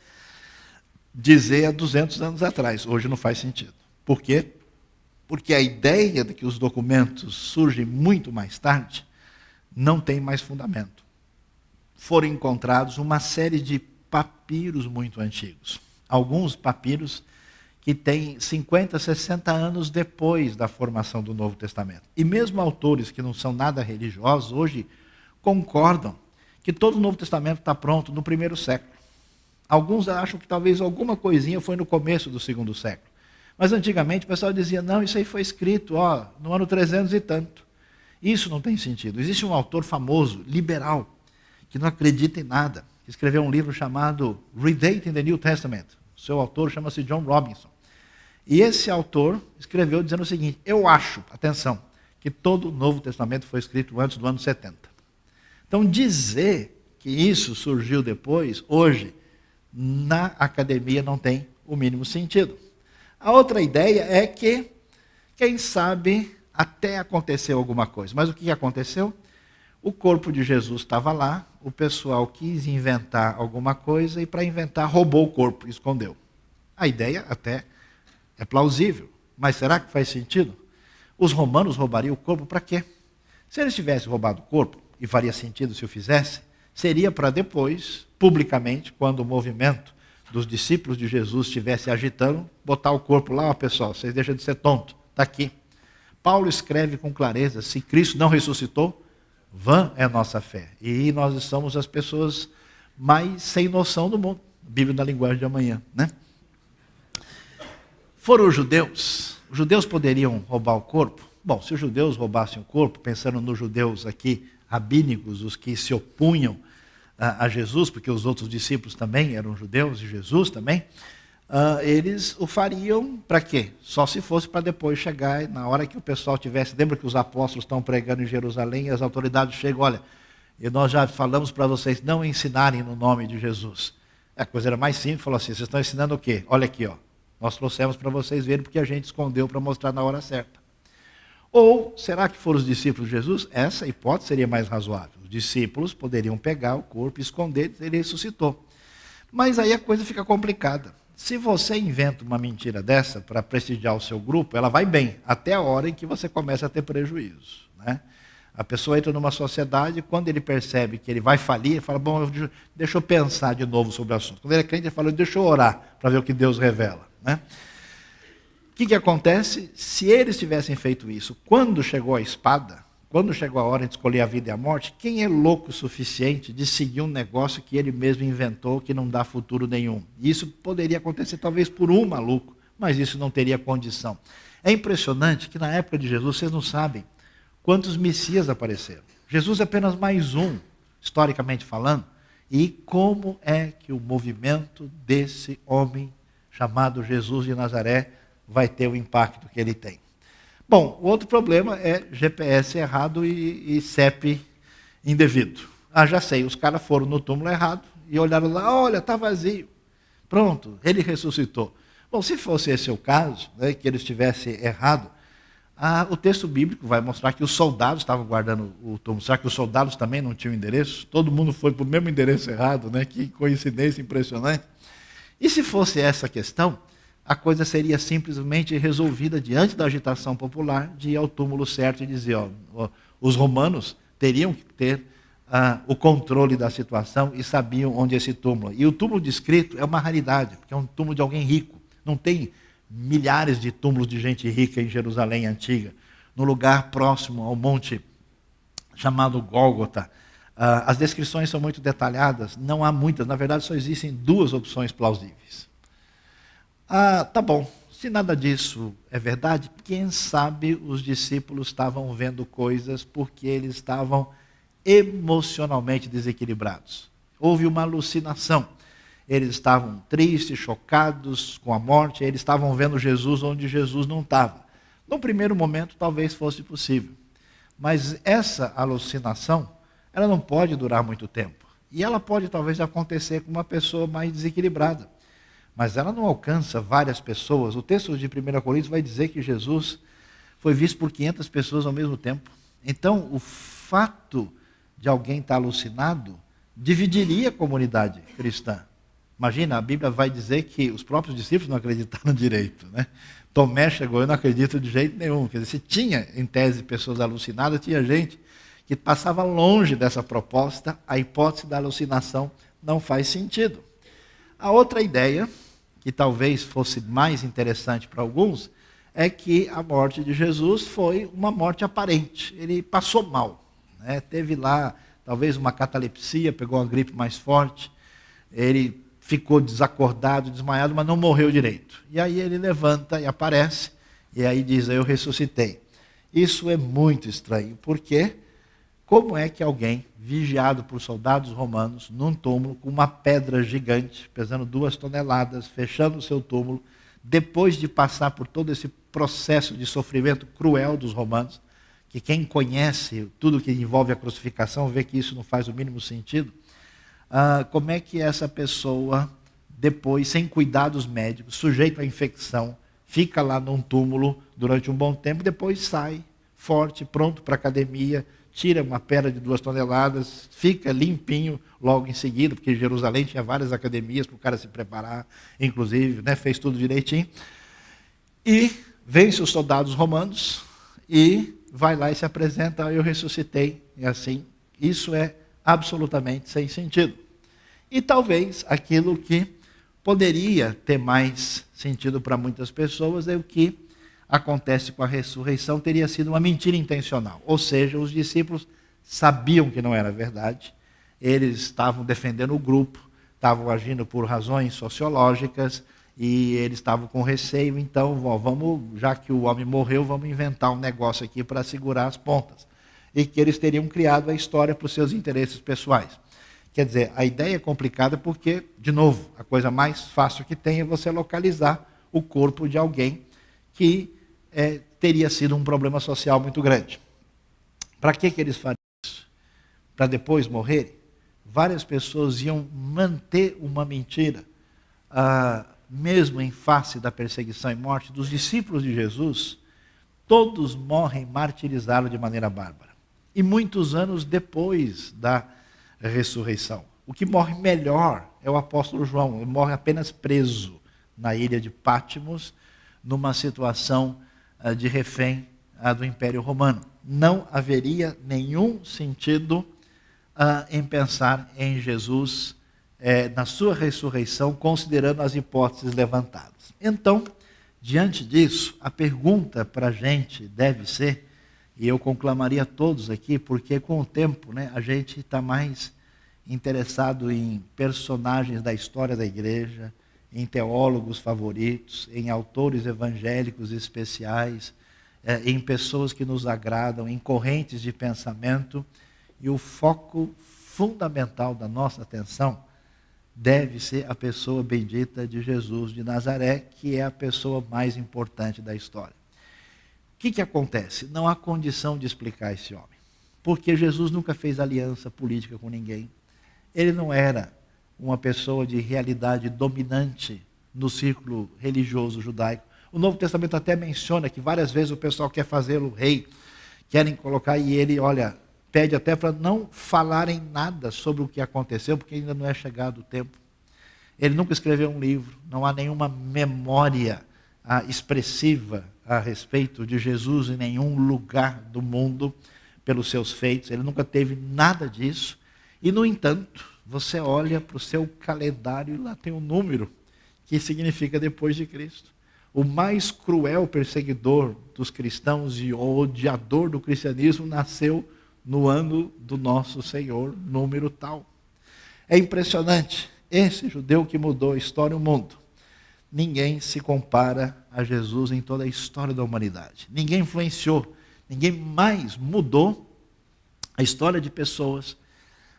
dizer há 200 anos atrás, hoje não faz sentido. Por quê? Porque a ideia de que os documentos surgem muito mais tarde não tem mais fundamento. Foram encontrados uma série de papiros muito antigos. Alguns papiros que têm 50, 60 anos depois da formação do Novo Testamento. E mesmo autores que não são nada religiosos, hoje concordam que todo o Novo Testamento está pronto no primeiro século. Alguns acham que talvez alguma coisinha foi no começo do segundo século. Mas antigamente o pessoal dizia, não, isso aí foi escrito no ano 300 e tanto. Isso não tem sentido. Existe um autor famoso, liberal, que não acredita em nada, que escreveu um livro chamado Redating the New Testament. O seu autor chama-se John Robinson. E esse autor escreveu dizendo o seguinte, eu acho, atenção, que todo o Novo Testamento foi escrito antes do ano 70. Então dizer que isso surgiu depois, hoje, na academia não tem o mínimo sentido. A outra ideia é que, quem sabe, até aconteceu alguma coisa. Mas o que aconteceu? O corpo de Jesus estava lá, o pessoal quis inventar alguma coisa e, para inventar, roubou o corpo, escondeu. A ideia até é plausível, mas será que faz sentido? Os romanos roubariam o corpo para quê? Se eles tivessem roubado o corpo, e faria sentido se o fizesse, seria para depois, publicamente, quando o movimento dos discípulos de Jesus estivesse agitando, botar o corpo lá, pessoal, vocês deixam de ser tonto, está aqui. Paulo escreve com clareza, se Cristo não ressuscitou, vã é a nossa fé. E nós somos as pessoas mais sem noção do mundo. Bíblia na linguagem de amanhã, né? Foram os judeus poderiam roubar o corpo? Bom, se os judeus roubassem o corpo, pensando nos judeus aqui, rabínicos, os que se opunham a Jesus, porque os outros discípulos também eram judeus, e Jesus também, eles o fariam para quê? Só se fosse para depois chegar, na hora que o pessoal tivesse, lembra que os apóstolos estão pregando em Jerusalém, e as autoridades chegam, olha, e nós já falamos para vocês não ensinarem no nome de Jesus. A coisa era mais simples, falou assim, vocês estão ensinando o quê? Olha aqui, nós trouxemos para vocês verem, porque a gente escondeu para mostrar na hora certa. Ou, será que foram os discípulos de Jesus? Essa hipótese seria mais razoável. Os discípulos poderiam pegar o corpo, esconder, e ele ressuscitou. Mas aí a coisa fica complicada. Se você inventa uma mentira dessa para prestigiar o seu grupo, ela vai bem, até a hora em que você começa a ter prejuízo, né? A pessoa entra numa sociedade, quando ele percebe que ele vai falir, ele fala, bom, deixa eu pensar de novo sobre o assunto. Quando ele é crente, ele fala, deixa eu orar para ver o que Deus revela, né? O que acontece? Se eles tivessem feito isso, quando chegou a espada, quando chegou a hora de escolher a vida e a morte, quem é louco o suficiente de seguir um negócio que ele mesmo inventou, que não dá futuro nenhum? Isso poderia acontecer talvez por um maluco, mas isso não teria condição. É impressionante que na época de Jesus, vocês não sabem quantos messias apareceram. Jesus é apenas mais um, historicamente falando, e como é que o movimento desse homem chamado Jesus de Nazaré vai ter o impacto que ele tem. Bom, o outro problema é GPS errado e CEP indevido. Já sei, os caras foram no túmulo errado e olharam lá, olha, está vazio. Pronto, ele ressuscitou. Bom, se fosse esse o caso, né, que eles tivessem errado, o texto bíblico vai mostrar que os soldados estavam guardando o túmulo. Será que os soldados também não tinham endereço? Todo mundo foi para o mesmo endereço errado, né? Que coincidência impressionante. E se fosse essa a questão, a coisa seria simplesmente resolvida diante da agitação popular de ir ao túmulo certo e dizer, os romanos teriam que ter o controle da situação e sabiam onde é esse túmulo. E o túmulo descrito é uma raridade, porque é um túmulo de alguém rico. Não tem milhares de túmulos de gente rica em Jerusalém antiga. no lugar próximo ao monte chamado Gólgota. As descrições são muito detalhadas, não há muitas, na verdade só existem 2 opções plausíveis. Tá bom, se nada disso é verdade, quem sabe os discípulos estavam vendo coisas porque eles estavam emocionalmente desequilibrados. Houve uma alucinação. Eles estavam tristes, chocados com a morte, eles estavam vendo Jesus onde Jesus não estava. No primeiro momento, talvez fosse possível. Mas essa alucinação, ela não pode durar muito tempo. E ela pode, talvez, acontecer com uma pessoa mais desequilibrada. Mas ela não alcança várias pessoas. O texto de 1 Coríntios vai dizer que Jesus foi visto por 500 pessoas ao mesmo tempo. Então, o fato de alguém estar alucinado dividiria a comunidade cristã. Imagina, a Bíblia vai dizer que os próprios discípulos não acreditaram direito, né? Tomé chegou, eu não acredito de jeito nenhum. Quer dizer, se tinha, em tese, pessoas alucinadas, tinha gente que passava longe dessa proposta, a hipótese da alucinação não faz sentido. A outra ideia, que talvez fosse mais interessante para alguns, é que a morte de Jesus foi uma morte aparente. Ele passou mal, né? Teve lá, talvez, uma catalepsia, pegou uma gripe mais forte, ele ficou desacordado, desmaiado, mas não morreu direito. E aí ele levanta e aparece, e aí diz, eu ressuscitei. Isso é muito estranho, porque como é que alguém, vigiado por soldados romanos, num túmulo, com uma pedra gigante, pesando 2 toneladas, fechando o seu túmulo, depois de passar por todo esse processo de sofrimento cruel dos romanos, que quem conhece tudo que envolve a crucificação, vê que isso não faz o mínimo sentido, como é que essa pessoa, depois, sem cuidados médicos, sujeito à infecção, fica lá num túmulo durante um bom tempo, depois sai forte, pronto para a academia, tira uma pedra de 2 toneladas, fica limpinho logo em seguida, porque em Jerusalém tinha várias academias para o cara se preparar, inclusive, né, fez tudo direitinho, e vence os soldados romanos, e vai lá e se apresenta, eu ressuscitei, e assim, isso é absolutamente sem sentido. E talvez aquilo que poderia ter mais sentido para muitas pessoas é o que acontece com a ressurreição, teria sido uma mentira intencional. Ou seja, os discípulos sabiam que não era verdade, eles estavam defendendo o grupo, estavam agindo por razões sociológicas, e eles estavam com receio, então, vamos, já que o homem morreu, vamos inventar um negócio aqui para segurar as pontas. E que eles teriam criado a história para os seus interesses pessoais. Quer dizer, a ideia é complicada porque, de novo, a coisa mais fácil que tem é você localizar o corpo de alguém que teria sido um problema social muito grande. Para que eles fariam isso? Para depois morrerem? Várias pessoas iam manter uma mentira, mesmo em face da perseguição e morte dos discípulos de Jesus, todos morrem martirizados de maneira bárbara. E muitos anos depois da ressurreição. O que morre melhor é o apóstolo João. Ele morre apenas preso na ilha de Patmos, numa situação de refém do Império Romano. Não haveria nenhum sentido em pensar em Jesus na sua ressurreição, considerando as hipóteses levantadas. Então, diante disso, a pergunta para a gente deve ser, e eu conclamaria a todos aqui, porque com o tempo, né, a gente está mais interessado em personagens da história da igreja, em teólogos favoritos, em autores evangélicos especiais, em pessoas que nos agradam, em correntes de pensamento, e o foco fundamental da nossa atenção deve ser a pessoa bendita de Jesus de Nazaré, que é a pessoa mais importante da história. O que acontece? Não há condição de explicar esse homem. Porque Jesus nunca fez aliança política com ninguém. Ele não era uma pessoa de realidade dominante no círculo religioso judaico. O Novo Testamento até menciona que várias vezes o pessoal quer fazê-lo rei, querem colocar, e ele, pede até para não falarem nada sobre o que aconteceu, porque ainda não é chegado o tempo. Ele nunca escreveu um livro, não há nenhuma memória expressiva a respeito de Jesus em nenhum lugar do mundo pelos seus feitos. Ele nunca teve nada disso. E, no entanto, você olha para o seu calendário e lá tem um número que significa depois de Cristo. o mais cruel perseguidor dos cristãos e odiador do cristianismo, nasceu no ano do nosso Senhor, número tal. É impressionante. Esse judeu que mudou a história e o mundo. Ninguém se compara a Jesus em toda a história da humanidade. Ninguém influenciou, ninguém mais mudou a história de pessoas,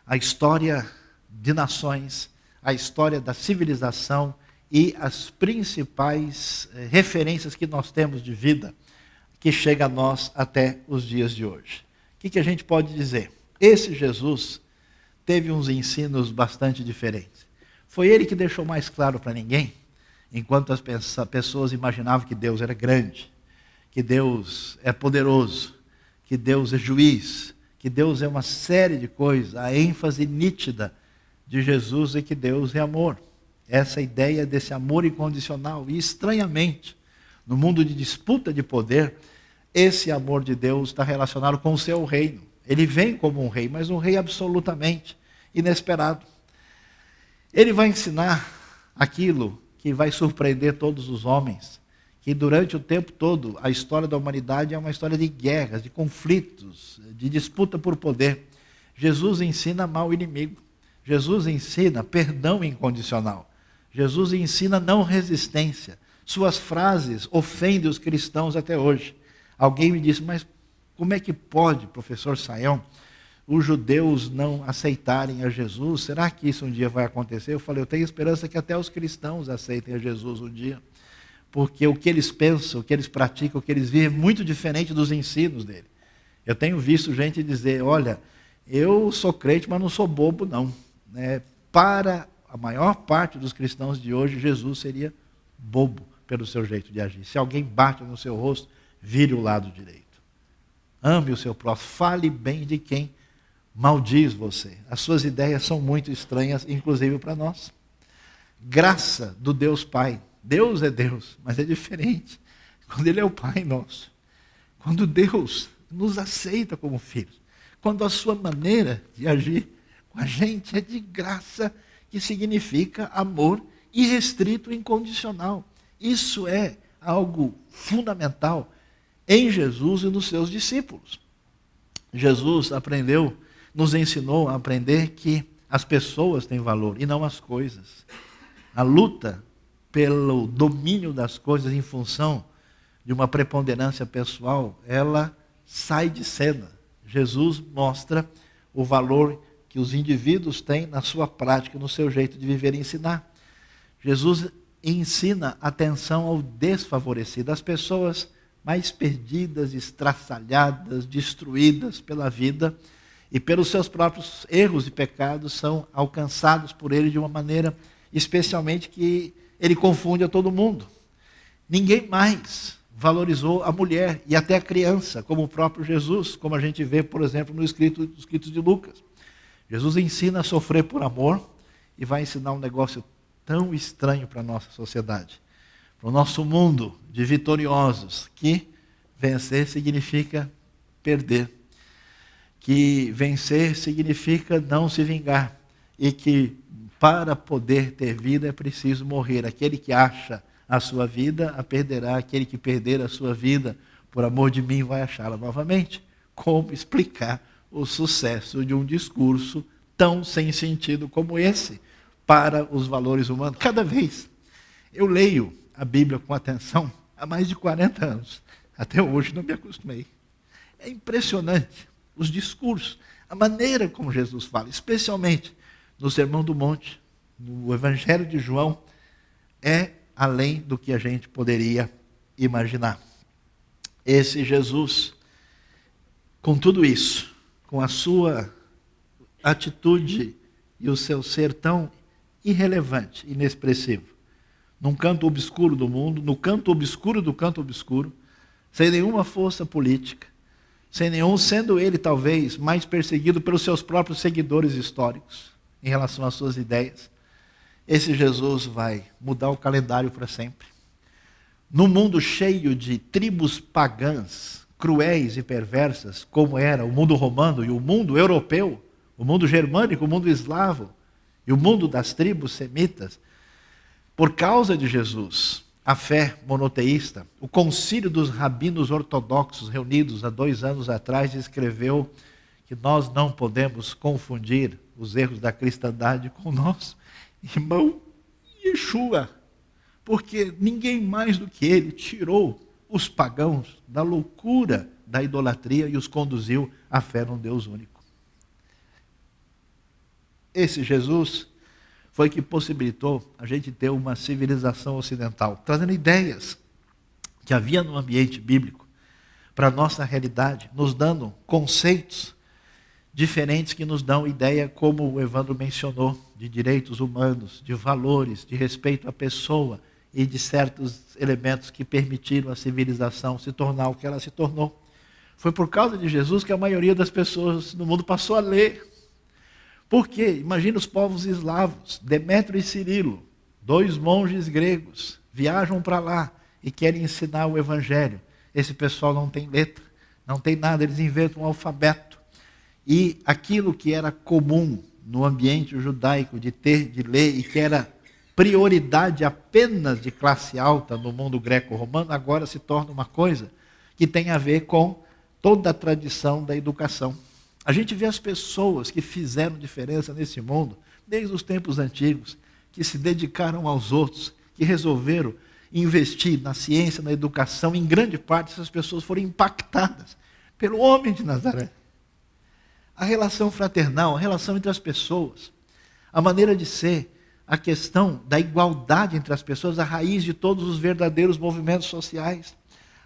a história de nações, a história da civilização e as principais referências que nós temos de vida que chega a nós até os dias de hoje. O que a gente pode dizer? Esse Jesus teve uns ensinos bastante diferentes. Foi ele que deixou mais claro para ninguém, enquanto as pessoas imaginavam que Deus era grande, que Deus é poderoso, que Deus é juiz, que Deus é uma série de coisas, a ênfase nítida de Jesus é que Deus é amor. Essa ideia desse amor incondicional. E estranhamente, no mundo de disputa de poder, esse amor de Deus está relacionado com o seu reino. Ele vem como um rei, mas um rei absolutamente inesperado. Ele vai ensinar aquilo que vai surpreender todos os homens, que durante o tempo todo a história da humanidade é uma história de guerras, de conflitos, de disputa por poder. Jesus ensina a amar o inimigo. Jesus ensina perdão incondicional. Jesus ensina não resistência. Suas frases ofendem os cristãos até hoje. Alguém me disse, mas como é que pode, professor Sayão, os judeus não aceitarem a Jesus? Será que isso um dia vai acontecer? Eu falei, eu tenho esperança que até os cristãos aceitem a Jesus um dia. Porque o que eles pensam, o que eles praticam, o que eles vivem é muito diferente dos ensinos dele. Eu tenho visto gente dizer, olha, eu sou crente, mas não sou bobo não. Para a maior parte dos cristãos de hoje, Jesus seria bobo pelo seu jeito de agir. Se alguém bate no seu rosto, vire o lado direito. Ame o seu próximo, fale bem de quem maldiz você. As suas ideias são muito estranhas, inclusive para nós. Graça do Deus Pai. Deus é Deus, mas é diferente quando Ele é o Pai nosso. Quando Deus nos aceita como filhos. Quando a sua maneira de agir com a gente é de graça, que significa amor irrestrito e incondicional. Isso é algo fundamental em Jesus e nos seus discípulos. Jesus nos ensinou a aprender que as pessoas têm valor e não as coisas. A luta pelo domínio das coisas em função de uma preponderância pessoal, ela sai de cena. Jesus mostra o valor que os indivíduos têm na sua prática, no seu jeito de viver e ensinar. Jesus ensina atenção ao desfavorecido, às pessoas mais perdidas, estraçalhadas, destruídas pela vida e pelos seus próprios erros e pecados, são alcançados por ele de uma maneira especialmente que ele confunde a todo mundo. Ninguém mais valorizou a mulher e até a criança, como o próprio Jesus, como a gente vê, por exemplo, nos escritos de Lucas. Jesus ensina a sofrer por amor e vai ensinar um negócio tão estranho para a nossa sociedade, para o nosso mundo de vitoriosos, que vencer significa perder, que vencer significa não se vingar, e que para poder ter vida é preciso morrer. Aquele que acha a sua vida a perderá, aquele que perder a sua vida por amor de mim vai achá-la novamente. Como explicar o sucesso de um discurso tão sem sentido como esse para os valores humanos? Cada vez eu leio a Bíblia com atenção há mais de 40 anos. Até hoje não me acostumei. É impressionante os discursos, a maneira como Jesus fala, especialmente no Sermão do Monte, no Evangelho de João, é além do que a gente poderia imaginar. Esse Jesus, com tudo isso, com a sua atitude e o seu ser tão irrelevante, inexpressivo, num canto obscuro do mundo, no canto obscuro do canto obscuro, sem nenhuma força política, sendo ele talvez mais perseguido pelos seus próprios seguidores históricos, em relação às suas ideias, esse Jesus vai mudar o calendário para sempre. Num mundo cheio de tribos pagãs, cruéis e perversas, como era o mundo romano e o mundo europeu, o mundo germânico, o mundo eslavo e o mundo das tribos semitas, por causa de Jesus, a fé monoteísta. O Concílio dos Rabinos Ortodoxos, reunidos há 2 anos atrás, escreveu que nós não podemos confundir os erros da cristandade com o nosso irmão Yeshua, porque ninguém mais do que ele tirou os pagãos da loucura da idolatria e os conduziu à fé num Deus único. Esse Jesus foi que possibilitou a gente ter uma civilização ocidental, trazendo ideias que havia no ambiente bíblico para a nossa realidade, nos dando conceitos diferentes que nos dão ideia, como o Evandro mencionou, de direitos humanos, de valores, de respeito à pessoa e de certos elementos que permitiram a civilização se tornar o que ela se tornou. Foi por causa de Jesus que a maioria das pessoas no mundo passou a ler. Por quê? Imagina os povos eslavos, Demétrio e Cirilo, 2 monges gregos, viajam para lá e querem ensinar o evangelho. Esse pessoal não tem letra, não tem nada, eles inventam um alfabeto. E aquilo que era comum no ambiente judaico de ter, de ler, e que era prioridade apenas de classe alta no mundo greco-romano, agora se torna uma coisa que tem a ver com toda a tradição da educação. A gente vê as pessoas que fizeram diferença nesse mundo, desde os tempos antigos, que se dedicaram aos outros, que resolveram investir na ciência, na educação. Em grande parte, essas pessoas foram impactadas pelo homem de Nazaré. A relação fraternal, a relação entre as pessoas, a maneira de ser, a questão da igualdade entre as pessoas, a raiz de todos os verdadeiros movimentos sociais,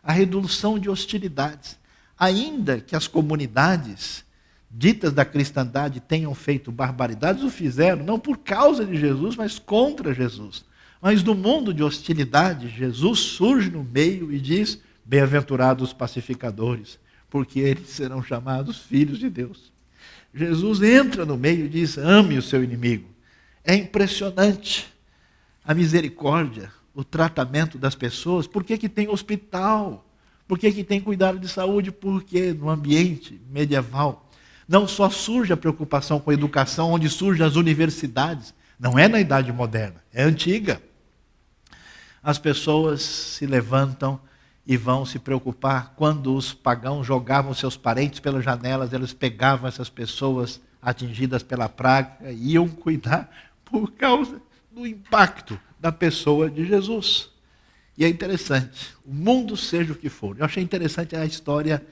a redução de hostilidades. Ainda que as comunidades ditas da cristandade tenham feito barbaridades, o fizeram não por causa de Jesus, mas contra Jesus. Mas no mundo de hostilidade, Jesus surge no meio e diz: bem-aventurados os pacificadores, porque eles serão chamados filhos de Deus. Jesus entra no meio e diz: ame o seu inimigo. É impressionante a misericórdia, o tratamento das pessoas. Por que tem hospital? Por que tem cuidado de saúde? Porque no ambiente medieval não só surge a preocupação com a educação, onde surgem as universidades, não é na Idade Moderna, é antiga. As pessoas se levantam e vão se preocupar. Quando os pagãos jogavam seus parentes pelas janelas, eles pegavam essas pessoas atingidas pela praga e iam cuidar por causa do impacto da pessoa de Jesus. E é interessante, o mundo seja o que for. Eu achei interessante a história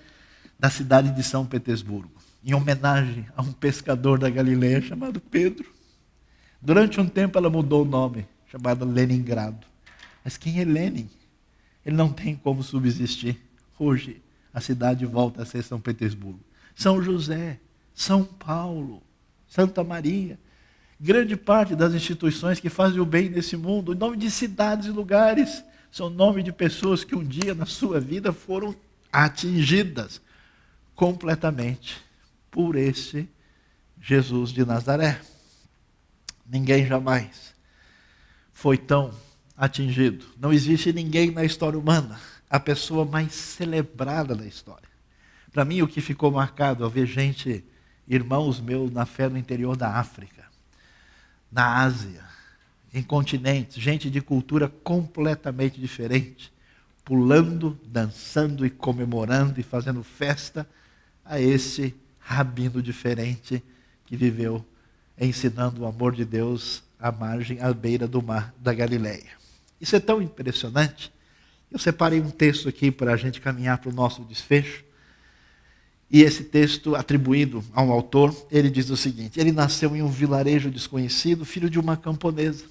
da cidade de São Petersburgo, em homenagem a um pescador da Galileia chamado Pedro. Durante um tempo ela mudou o nome, chamada Leningrado. Mas quem é Lenin? Ele não tem como subsistir. Hoje a cidade volta a ser São Petersburgo. São José, São Paulo, Santa Maria, grande parte das instituições que fazem o bem nesse mundo, o nome de cidades e lugares, são nome de pessoas que um dia na sua vida foram atingidas completamente por esse Jesus de Nazaré. Ninguém jamais foi tão atingido. Não existe ninguém na história humana, a pessoa mais celebrada da história. Para mim, o que ficou marcado ao ver gente, irmãos meus na fé no interior da África, na Ásia, em continentes, gente de cultura completamente diferente, pulando, dançando e comemorando e fazendo festa a esse rabino diferente que viveu ensinando o amor de Deus à margem, à beira do mar da Galileia. Isso é tão impressionante. Eu separei um texto aqui para a gente caminhar para o nosso desfecho. E esse texto, atribuído a um autor, ele diz o seguinte: ele nasceu em um vilarejo desconhecido, filho de uma camponesa.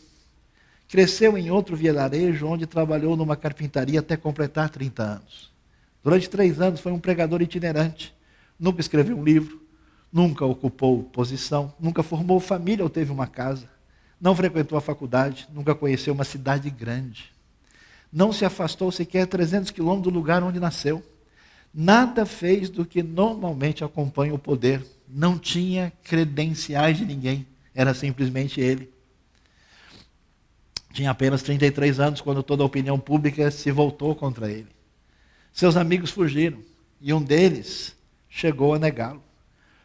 Cresceu em outro vilarejo, onde trabalhou numa carpintaria até completar 30 anos. Durante 3 anos foi um pregador itinerante. Nunca escreveu um livro, nunca ocupou posição, nunca formou família ou teve uma casa. Não frequentou a faculdade, nunca conheceu uma cidade grande. Não se afastou sequer 300 quilômetros do lugar onde nasceu. Nada fez do que normalmente acompanha o poder. Não tinha credenciais de ninguém. Era simplesmente ele. Tinha apenas 33 anos quando toda a opinião pública se voltou contra ele. Seus amigos fugiram e um deles chegou a negá-lo.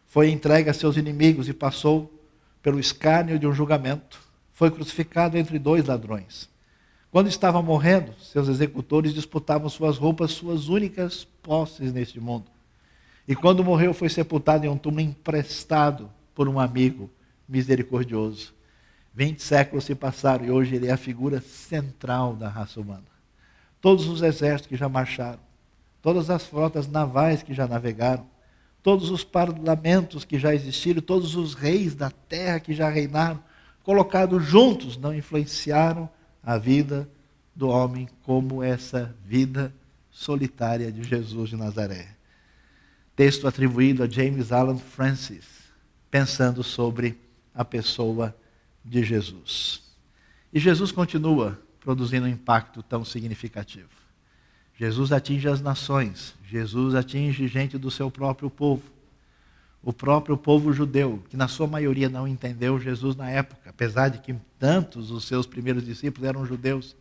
Foi entregue a seus inimigos e passou pelo escárnio de um julgamento. Foi crucificado entre 2 ladrões. Quando estava morrendo, seus executores disputavam suas roupas, suas únicas posses neste mundo. E quando morreu, foi sepultado em um túmulo emprestado por um amigo misericordioso. 20 séculos se passaram e hoje ele é a figura central da raça humana. Todos os exércitos que já marcharam, todas as frotas navais que já navegaram, todos os parlamentos que já existiram, todos os reis da terra que já reinaram, colocados juntos, não influenciaram a vida do homem como essa vida solitária de Jesus de Nazaré. Texto atribuído a James Alan Francis, pensando sobre a pessoa de Jesus. E Jesus continua produzindo um impacto tão significativo. Jesus atinge as nações, Jesus atinge gente do seu próprio povo. O próprio povo judeu, que na sua maioria não entendeu Jesus na época, apesar de que tantos os seus primeiros discípulos eram judeus.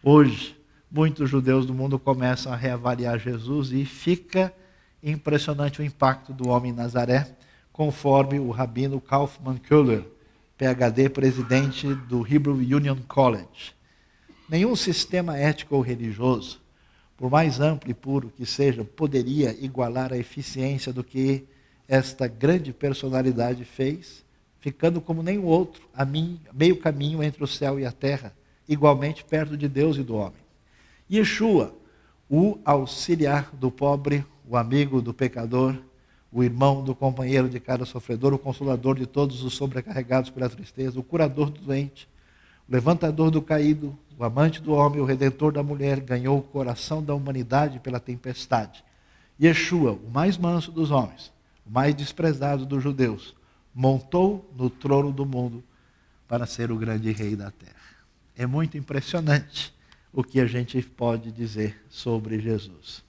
Hoje, muitos judeus do mundo começam a reavaliar Jesus e fica impressionante o impacto do homem em Nazaré, conforme o rabino Kaufman Köhler, PhD, presidente do Hebrew Union College. Nenhum sistema ético ou religioso, por mais amplo e puro que seja, poderia igualar a eficiência do que esta grande personalidade fez, ficando como nenhum outro, a meio caminho entre o céu e a terra, igualmente perto de Deus e do homem. Yeshua, o auxiliar do pobre, o amigo do pecador, o irmão do companheiro de cada sofredor, o consolador de todos os sobrecarregados pela tristeza, o curador do doente, o levantador do caído, o amante do homem, o redentor da mulher, ganhou o coração da humanidade pela tempestade. Yeshua, o mais manso dos homens, o mais desprezado dos judeus, montou no trono do mundo para ser o grande rei da terra. É muito impressionante o que a gente pode dizer sobre Jesus.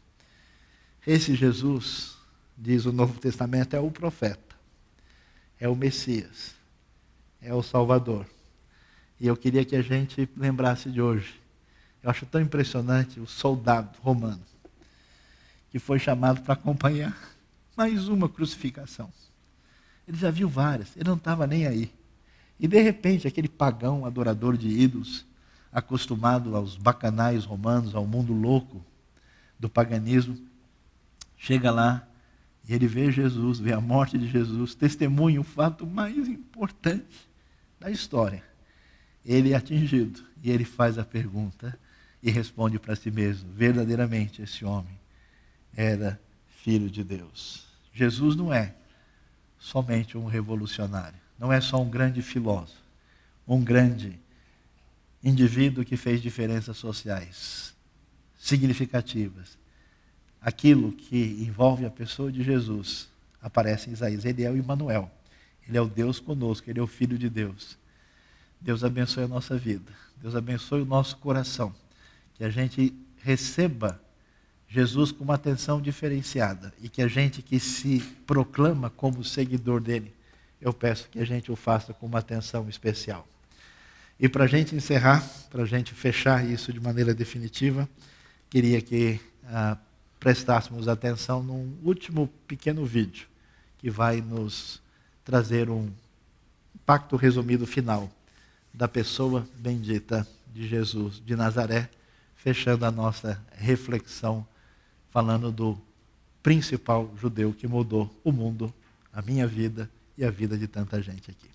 Esse Jesus, diz o Novo Testamento, é o profeta, é o Messias, é o Salvador. E eu queria que a gente lembrasse de hoje. Eu acho tão impressionante o soldado romano, que foi chamado para acompanhar mais uma crucificação. Ele já viu várias, ele não estava nem aí. E de repente, aquele pagão adorador de ídolos, acostumado aos bacanais romanos, ao mundo louco do paganismo, chega lá e ele vê Jesus, vê a morte de Jesus, testemunha o fato mais importante da história. Ele é atingido e ele faz a pergunta e responde para si mesmo: verdadeiramente esse homem era filho de Deus. Jesus não é somente um revolucionário, não é só um grande filósofo, um grande indivíduo que fez diferenças sociais significativas. Aquilo que envolve a pessoa de Jesus aparece em Isaías. Ele é o Emmanuel, ele é o Deus conosco, ele é o Filho de Deus. Deus abençoe a nossa vida, Deus abençoe o nosso coração, que a gente receba Jesus com uma atenção diferenciada e que a gente que se proclama como seguidor dele, eu peço que a gente o faça com uma atenção especial. E para a gente encerrar, para a gente fechar isso de maneira definitiva, queria que prestássemos atenção num último pequeno vídeo que vai nos trazer um impacto resumido final da pessoa bendita de Jesus de Nazaré, fechando a nossa reflexão falando do principal judeu que mudou o mundo, a minha vida e a vida de tanta gente aqui.